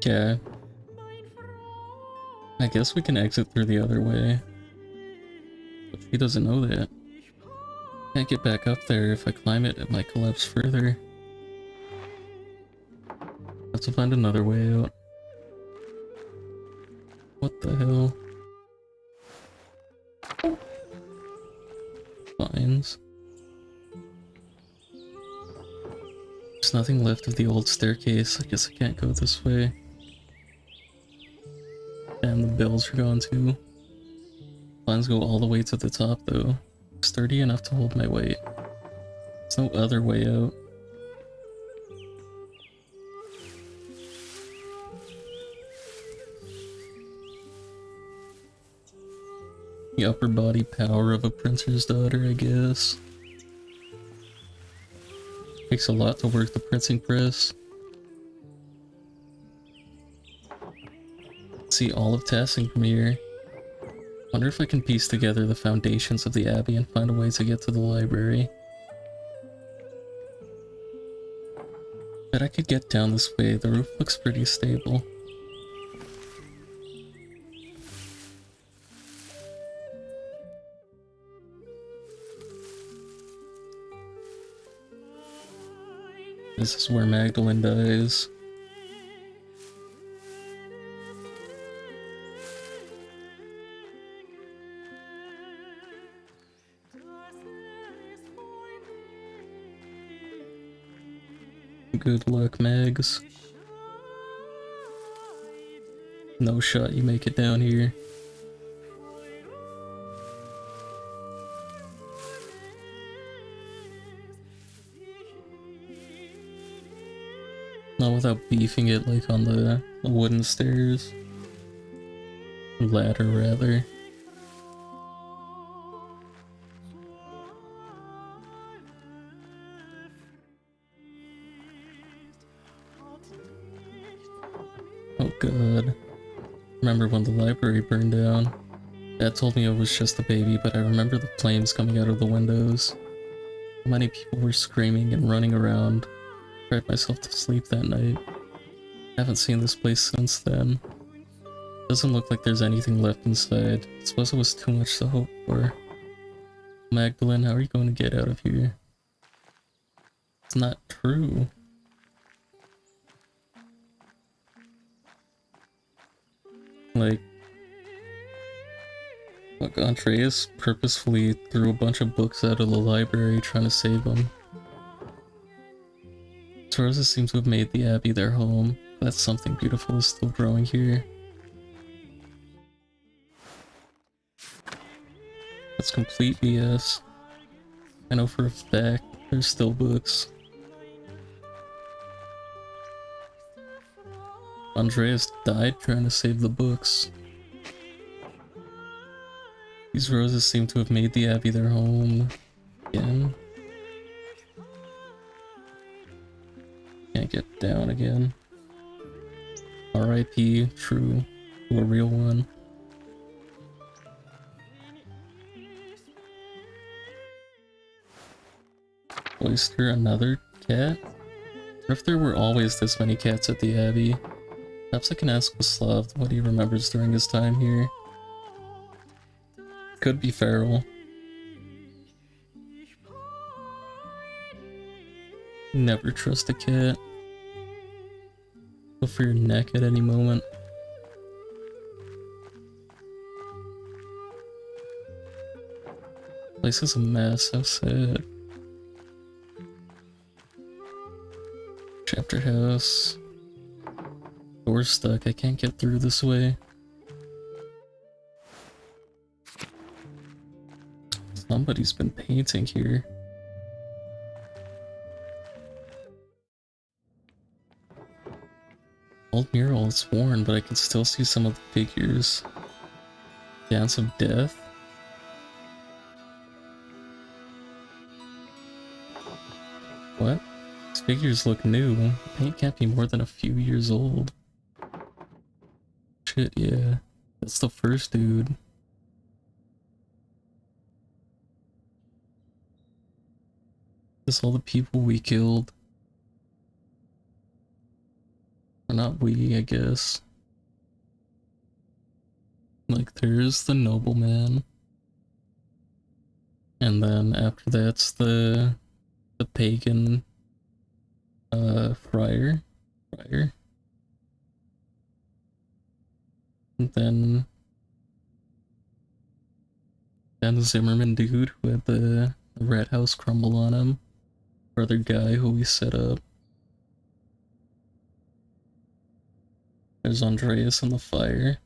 Yeah. I guess we can exit through the other way. But she doesn't know that. Can't get back up there. If I climb it, it might collapse further. Have to find another way out. What the hell? Vines. There's nothing left of the old staircase. I guess I can't go this way. Damn, the bells are gone too. Vines go all the way to the top though. Sturdy enough to hold my weight. There's no other way out. The upper body power of a princer's daughter, I guess. Takes a lot to work the printing press. see all of Tassing from here. Wonder if I can piece together the foundations of the Abbey and find a way to get to the library. Bet I could get down this way, the roof looks pretty stable. This is where Magdalene dies. Good luck, Mags. No shot you make it down here. Not without beefing it like on the wooden stairs. Ladder, rather. Oh god. Remember when the library burned down? Dad told me I was just a baby, but I remember the flames coming out of the windows. So many people were screaming and running around. I cried myself to sleep that night. I haven't seen this place since then. Doesn't look like there's anything left inside. I suppose it was too much to hope for. Magdalene, how are you going to get out of here? It's not true. Like, look, Andreas purposefully threw a bunch of books out of the library trying to save them. Roses seem to have made the Abbey their home. That's something beautiful is still growing here. That's complete BS. I know for a fact there's still books. Andreas died trying to save the books. These roses seem to have made the Abbey their home. Again. Can't get down again. R.I.P. True. To a real one. Oyster, another cat? What if there were always this many cats at the Abbey? Perhaps I can ask Waslav what he remembers during his time here. Could be feral. Never trust a cat. Go for your neck at any moment. Place is a mess, how sad. Chapter house. Door's stuck, I can't get through this way. Somebody's been painting here. Old mural, it's worn, but I can still see some of the figures. Dance of Death? What? These figures look new. The paint can't be more than a few years old. Shit, yeah. That's the first dude. This all the people we killed. Or not we, I guess. Like, there's the nobleman. And then after that's the pagan friar. And then the Zimmerman dude who had the red house crumble on him. Brother guy who we set up. There's Andreas on the fire.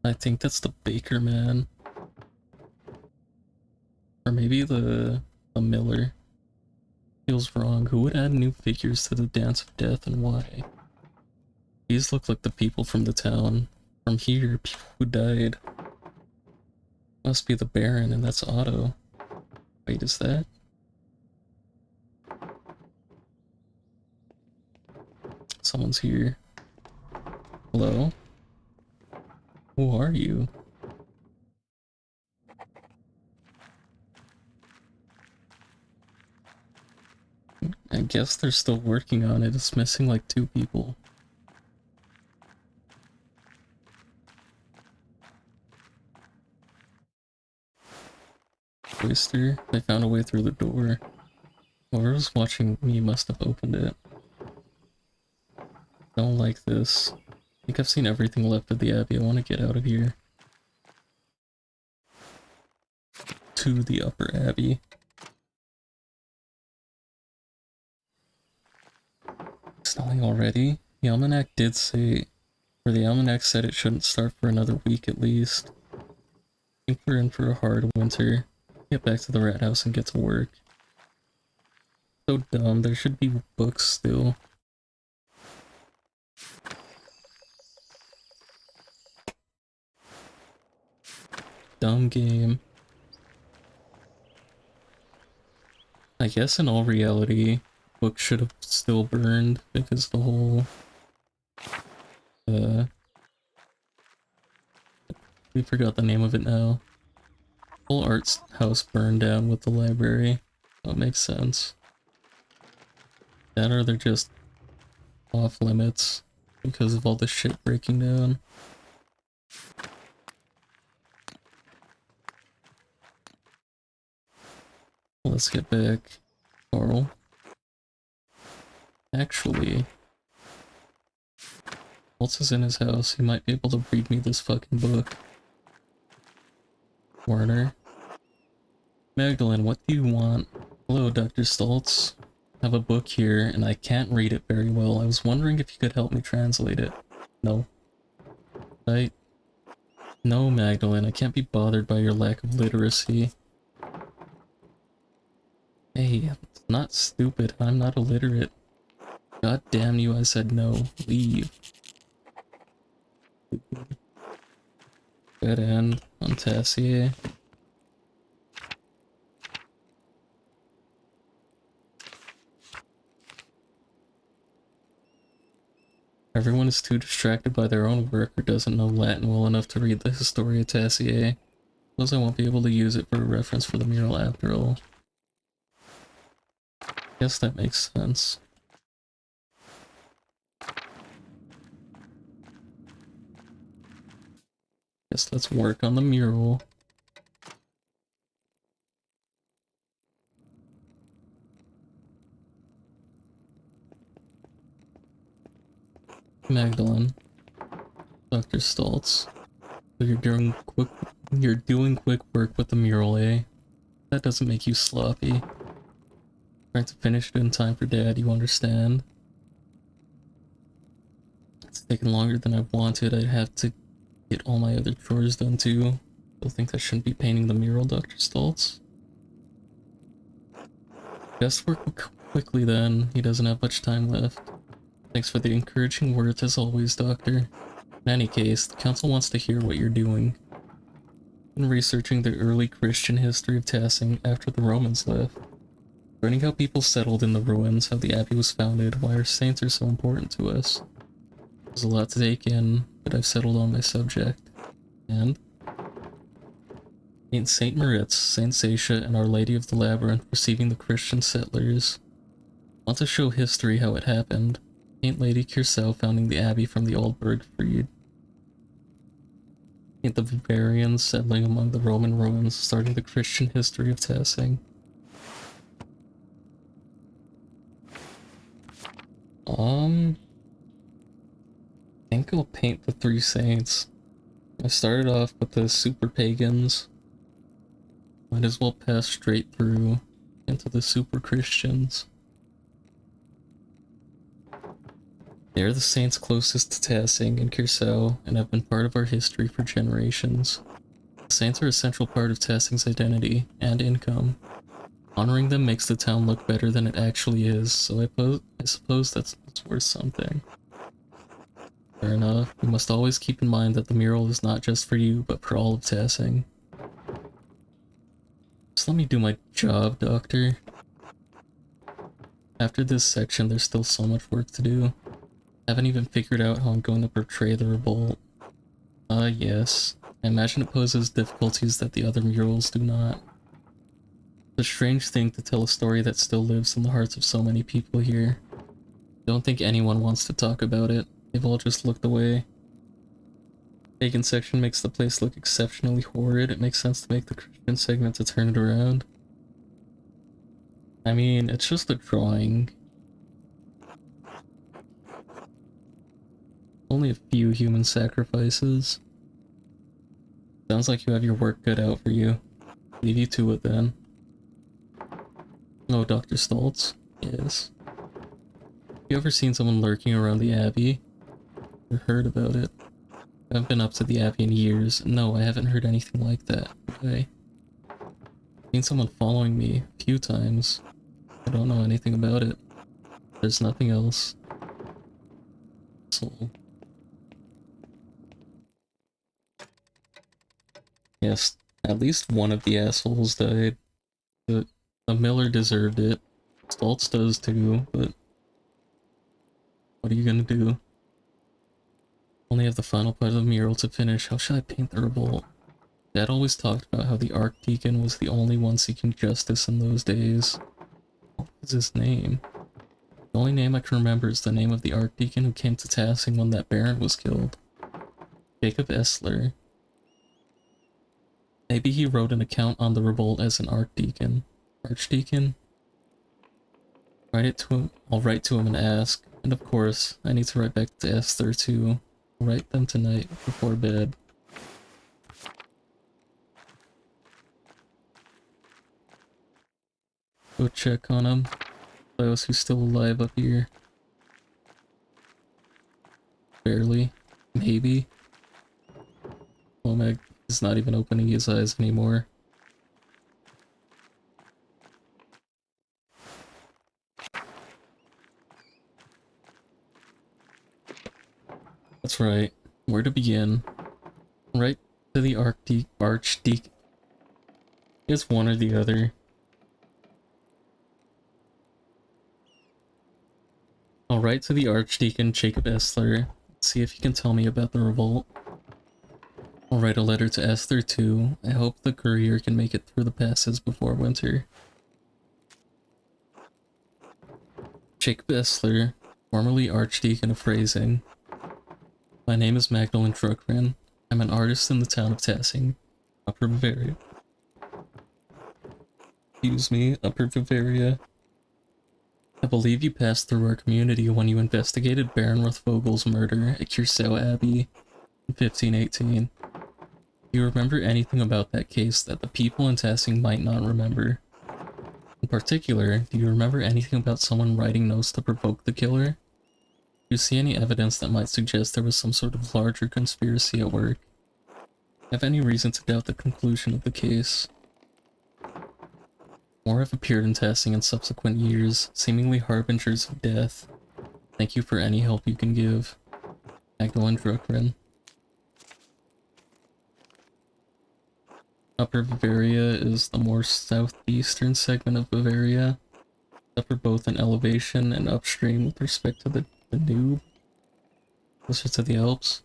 I think that's the baker man. Or maybe the miller. Feels wrong. Who would add new figures to the Dance of Death and why? These look like the people from the town. From here, people who died. Must be the Baron, and that's Otto. Wait, is that? someone's here. Hello? Who are you? I guess they're still working on it. It's missing like 2 people. Oyster, they found a way through the door. Whoever's watching me must have opened it. Don't like this. I think I've seen everything left of the Abbey. I want to get out of here. To the Upper Abbey. Snowing already? The almanac did say, or the almanac said it shouldn't start for another week at least. I think we're in for a hard winter. Get back to the rat house and get to work. So dumb, there should be books still. Dumb game. I guess in all reality, books should have still burned because the whole we forgot the name of it now. The whole arts house burned down with the library. That makes sense. That or they're just off limits because of all the shit breaking down. Let's get back. Carl. Actually, Waltz is in his house. He might be able to read me this fucking book. Warner. Magdalene, what do you want? Hello, Dr. Stoltz. I have a book here, and I can't read it very well. I was wondering if you could help me translate it. No. No, Magdalene, I can't be bothered by your lack of literacy. Hey, it's not stupid. I'm not illiterate. God damn you, I said no. Leave. Dead end on Tassier. Everyone is too distracted by their own work or doesn't know Latin well enough to read the Historia Tassier. Suppose I won't be able to use it for a reference for the mural after all. Guess that makes sense. Guess let's work on the mural. Magdalene. Dr. Stoltz. So you're doing quick work with the mural, eh? That doesn't make you sloppy. Trying to finish it in time for Dad, you understand? It's taken longer than I wanted. I'd have to get all my other chores done too. Still think I shouldn't be painting the mural, Dr. Stoltz? Best work quickly then. He doesn't have much time left. Thanks for the encouraging words as always, Doctor. In any case, the council wants to hear what you're doing. In researching the early Christian history of Tassing after the Romans left. Learning how people settled in the ruins, how the abbey was founded, why our saints are so important to us. There's a lot to take in, but I've settled on my subject. And Saint Moritz, Saint Satia, and Our Lady of the Labyrinth receiving the Christian settlers. I want to show history how it happened. Saint Lady Kirsau founding the abbey from the old Bergfried. The Bavarians settling among the Roman ruins, starting the Christian history of Tassing. I think I'll paint the 3 saints. I started off with the super pagans. Might as well pass straight through into the super Christians. They're the saints closest to Tassing and Kirsau, and have been part of our history for generations. The saints are a central part of Tassing's identity and income. Honoring them makes the town look better than it actually is, so I suppose that's worth something. Fair enough. You must always keep in mind that the mural is not just for you, but for all of Tassing. Just let me do my job, Doctor. After this section, there's still so much work to do. Haven't even figured out how I'm going to portray the revolt. Yes. I imagine it poses difficulties that the other murals do not. It's a strange thing to tell a story that still lives in the hearts of so many people here. I don't think anyone wants to talk about it. They've all just looked away. Pagan section makes the place look exceptionally horrid. It makes sense to make the Christian segment to turn it around. I mean, it's just a drawing. Only a few human sacrifices. Sounds like you have your work cut out for you. Leave you to it then. Oh, Dr. Stoltz? Yes. Have you ever seen someone lurking around the Abbey? Or heard about it? I haven't been up to the Abbey in years. No, I haven't heard anything like that. I've seen someone following me a few times. I don't know anything about it. There's nothing else. So... yes, at least one of the assholes died. But the Miller deserved it. Stoltz does too, but... what are you gonna do? Only have the final part of the mural to finish. How should I paint the revolt? Dad always talked about how the Archdeacon was the only one seeking justice in those days. What was his name? The only name I can remember is the name of the Archdeacon who came to Tassing when that Baron was killed. Jacob Essler. Maybe he wrote an account on the revolt as an Archdeacon. Archdeacon? Write it to him. I'll write to him and ask. And of course, I need to write back to Esther too. I'll write them tonight before bed. Go check on him. Those who's still alive up here. Barely. Maybe. Omeg is not even opening his eyes anymore. That's right. Where to begin? Right to the Archdeacon. It's one or the other. I'll write to the Archdeacon Jacob Essler. See if he can tell me about the revolt. I'll write a letter to Esther too. I hope the courier can make it through the passes before winter. Jacob Essler, formerly Archdeacon of Phrasing. My name is Magdalene Druckmann. I'm an artist in the town of Tassing, Upper Bavaria. Excuse me, Upper Bavaria. I believe you passed through our community when you investigated Baron Rothvogel's murder at Curacao Abbey in 1518. Do you remember anything about that case that the people in Tassing might not remember? In particular, do you remember anything about someone writing notes to provoke the killer? Do you see any evidence that might suggest there was some sort of larger conspiracy at work? Have any reason to doubt the conclusion of the case? More have appeared in Tassing in subsequent years, seemingly harbingers of death. Thank you for any help you can give. Magdalene Druckmann. Upper Bavaria is the more southeastern segment of Bavaria, upper both in elevation and upstream with respect to the Danube, closer to the Alps.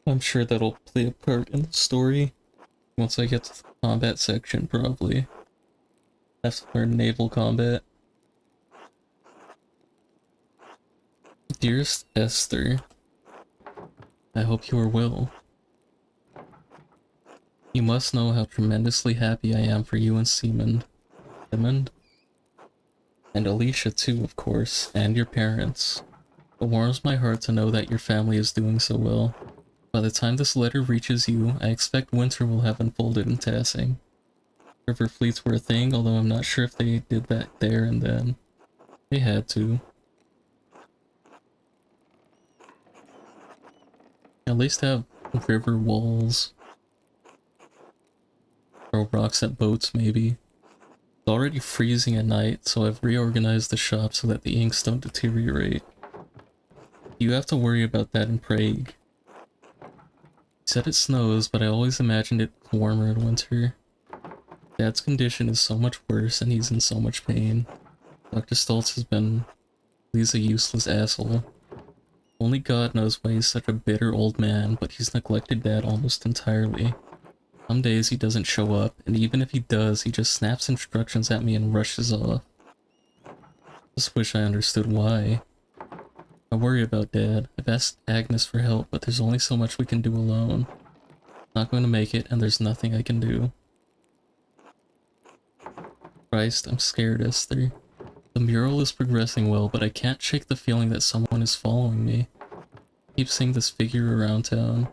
I'm sure that'll play a part in the story once I get to the combat section, probably. I have to learn naval combat. Dearest Esther, I hope you are well. You must know how tremendously happy I am for you and Seamond. And Alicia too, of course, and your parents. It warms my heart to know that your family is doing so well. By the time this letter reaches you, I expect winter will have unfolded in Tassing. River fleets were a thing, although I'm not sure if they did that there and then. They had to. At least have river walls. Throw rocks at boats, maybe. It's already freezing at night, so I've reorganized the shop so that the inks don't deteriorate. You have to worry about that in Prague. You said it snows, but I always imagined it warmer in winter. Dad's condition is so much worse and he's in so much pain. Dr. Stoltz has been... He's a useless asshole. Only God knows why he's such a bitter old man, but he's neglected Dad almost entirely. Some days he doesn't show up, and even if he does, he just snaps instructions at me and rushes off. Just wish I understood why. I worry about Dad. I've asked Agnes for help, but there's only so much we can do alone. Not going to make it, and there's nothing I can do. Christ, I'm scared, Esther. The mural is progressing well, but I can't shake the feeling that someone is following me. I keep seeing this figure around town.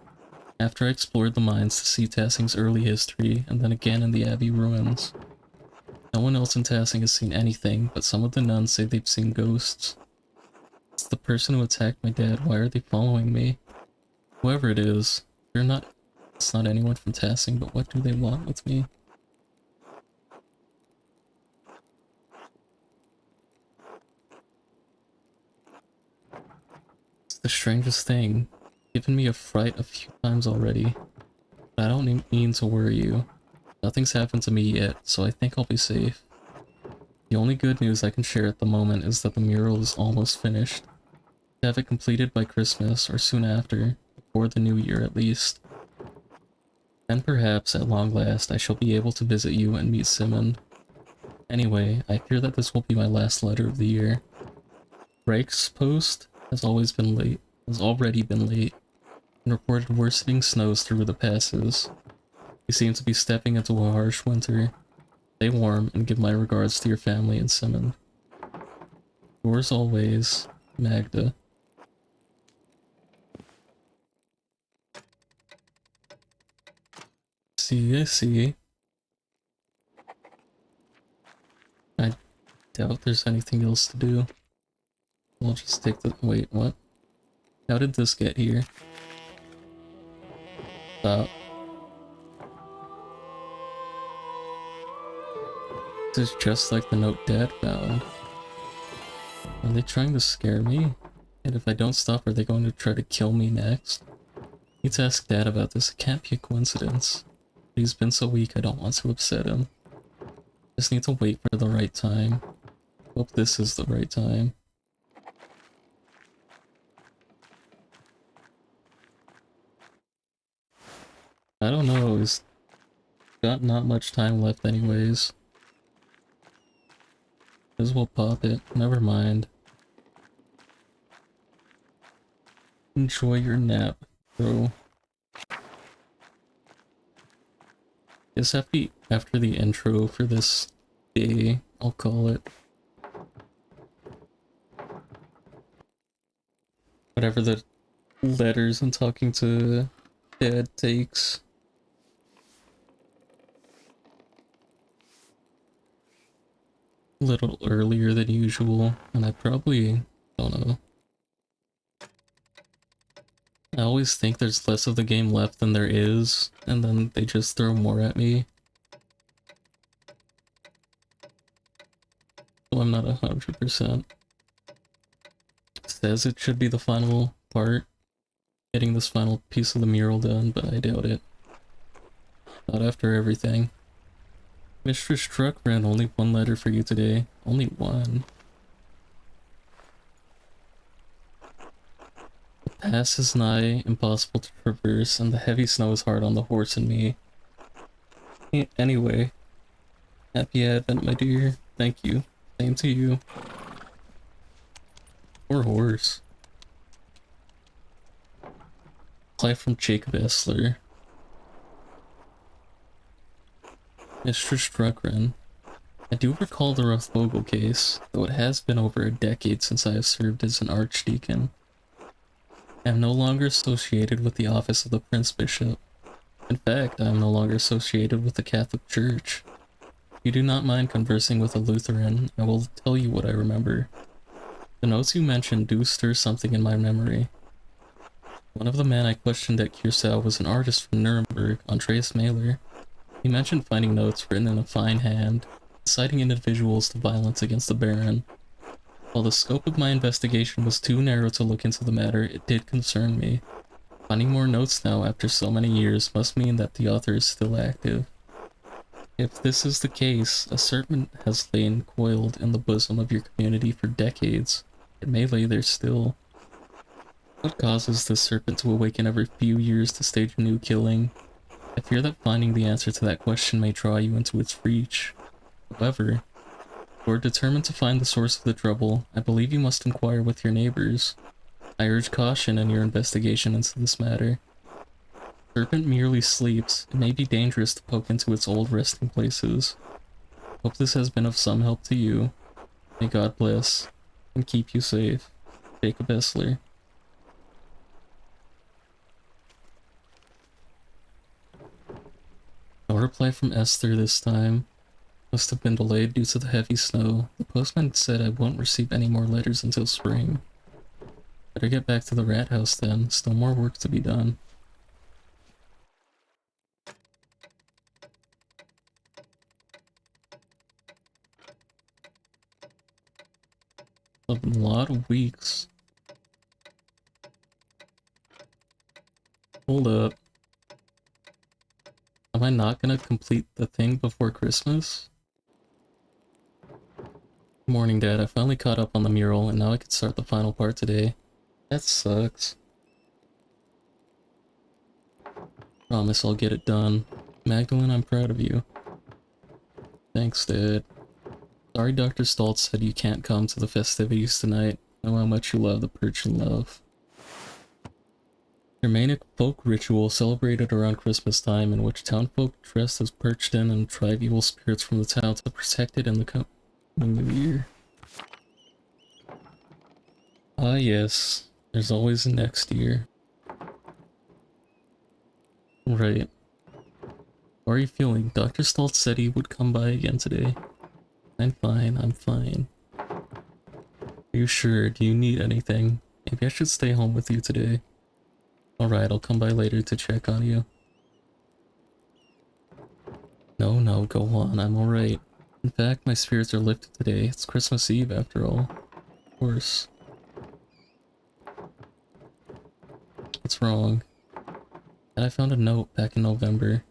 After I explored the mines to see Tassing's early history, and then again in the Abbey ruins. No one else in Tassing has seen anything, but some of the nuns say they've seen ghosts. It's the person who attacked my dad. Why are they following me? Whoever it is, it's not anyone from Tassing, but what do they want with me? It's the strangest thing. Given me a fright a few times already. But I don't mean to worry you. Nothing's happened to me yet, so I think I'll be safe. The only good news I can share at the moment is that the mural is almost finished. To have it completed by Christmas, or soon after, before the new year at least. Then perhaps, at long last, I shall be able to visit you and meet Simon. Anyway, I fear that this will be my last letter of the year. Rake's post has already been late, and reported worsening snows through the passes. We seem to be stepping into a harsh winter. Stay warm and give my regards to your family and Simon. Yours always, Magda. I see. I doubt there's anything else to do. We'll just take the- wait, what? How did this get here? Stop. This is just like the note Dad found. Are they trying to scare me? And if I don't stop, are they going to try to kill me next? I need to ask Dad about this. It can't be a coincidence. But he's been so weak, I don't want to upset him. Just need to wait for the right time. Hope this is the right time. I don't know, he's got not much time left anyways. Might as well pop it. Never mind. Enjoy your nap, bro. Guess after the intro for this day, I'll call it. Whatever the letters and talking to Dad takes. A little earlier than usual, and I probably don't know. I always think there's less of the game left than there is, and then they just throw more at me. So I'm not 100%. Says it should be the final part, getting this final piece of the mural done, but I doubt it. Not after everything. Mr. Struckran, only one letter for you today. Only one. The pass is nigh, impossible to traverse, and the heavy snow is hard on the horse and me. Anyway, happy Advent, my dear. Thank you. Same to you. Poor horse. Reply from Jacob Essler. Mr. Struckran, I do recall the Rothvogel case, though it has been over a decade since I have served as an archdeacon. I am no longer associated with the office of the Prince Bishop. In fact, I am no longer associated with the Catholic Church. If you do not mind conversing with a Lutheran, I will tell you what I remember. The notes you mentioned do stir something in my memory. One of the men I questioned at Curacao was an artist from Nuremberg, Andreas Mahler. He mentioned finding notes written in a fine hand, inciting individuals to violence against the Baron. While the scope of my investigation was too narrow to look into the matter, it did concern me. Finding more notes now after so many years must mean that the author is still active. If this is the case, a serpent has lain coiled in the bosom of your community for decades. It may lay there still. What causes this serpent to awaken every few years to stage a new killing? I fear that finding the answer to that question may draw you into its reach. However, if you are determined to find the source of the trouble, I believe you must inquire with your neighbors. I urge caution in your investigation into this matter. The serpent merely sleeps. It may be dangerous to poke into its old resting places. Hope this has been of some help to you. May God bless and keep you safe. Jacob Essler. No reply from Esther this time. Must have been delayed due to the heavy snow. The postman said I won't receive any more letters until spring. Better get back to the rat house then. Still more work to be done. A lot of weeks. Hold up. Am I not gonna complete the thing before Christmas? Good morning, Dad. I finally caught up on the mural, and now I can start the final part today. That sucks. Promise I'll get it done. Magdalene, I'm proud of you. Thanks, Dad. Sorry Dr. Stoltz said you can't come to the festivities tonight. Know how much you love the perch and love. Germanic folk ritual celebrated around Christmas time in which townfolk dressed as perched in and drive evil spirits from the town to protect it in the coming new year. Ah yes, there's always a next year. Right. How are you feeling? Dr. Stoltz said he would come by again today. I'm fine, I'm fine. Are you sure? Do you need anything? Maybe I should stay home with you today. Alright, I'll come by later to check on you. No, go on, I'm alright. In fact, my spirits are lifted today. It's Christmas Eve after all. Of course. What's wrong? And I found a note back in November.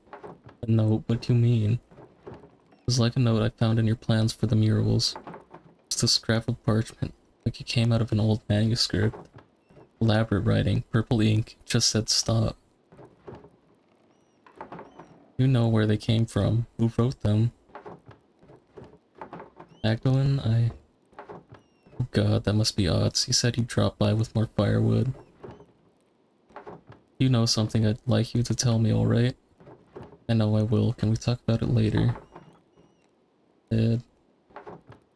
A note? What do you mean? It was like a note I found in your plans for the murals. Just a scrap of parchment, like it came out of an old manuscript. Elaborate writing, purple ink, it just said stop. You know where they came from. Who wrote them? Magdalene, Oh god, that must be odds. He said he'd drop by with more firewood. You know something I'd like you to tell me, alright? I know I will. Can we talk about it later? Ed.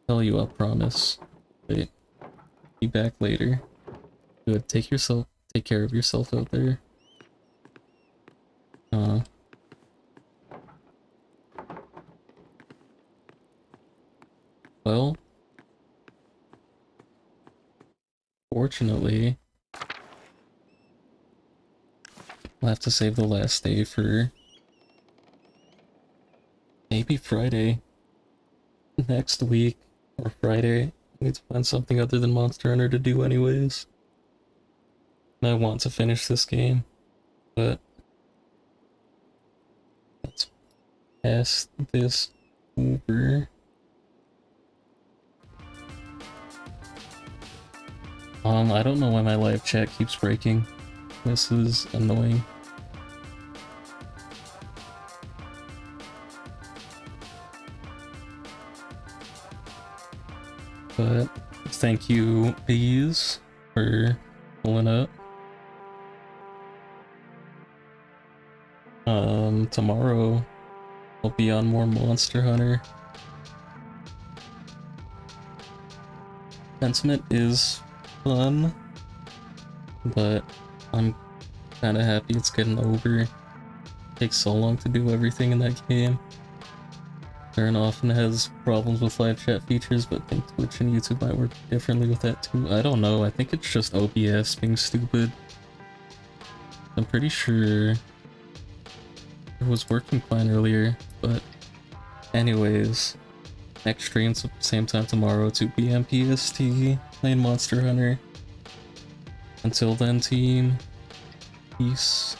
Tell you, I promise. Wait. Be back later. Good. Take care of yourself out there. Well, fortunately, I'll have to save the last day for maybe Friday next week, or Friday. I need to find something other than Monster Hunter to do anyways. And I want to finish this game, but let's pass this over. I don't know why my live chat keeps breaking. This is annoying. But thank you, bees, for pulling up. Tomorrow I'll be on more Monster Hunter. Pentiment is fun, but I'm kinda happy it's getting over. It takes so long to do everything in that game. Aaron often has problems with live chat features, but I think Twitch and YouTube might work differently with that too. I don't know, I think it's just OBS being stupid. I'm pretty sure it was working fine earlier, but anyways, next stream same time tomorrow, 2 PM PST, playing Monster Hunter. Until then, team, peace.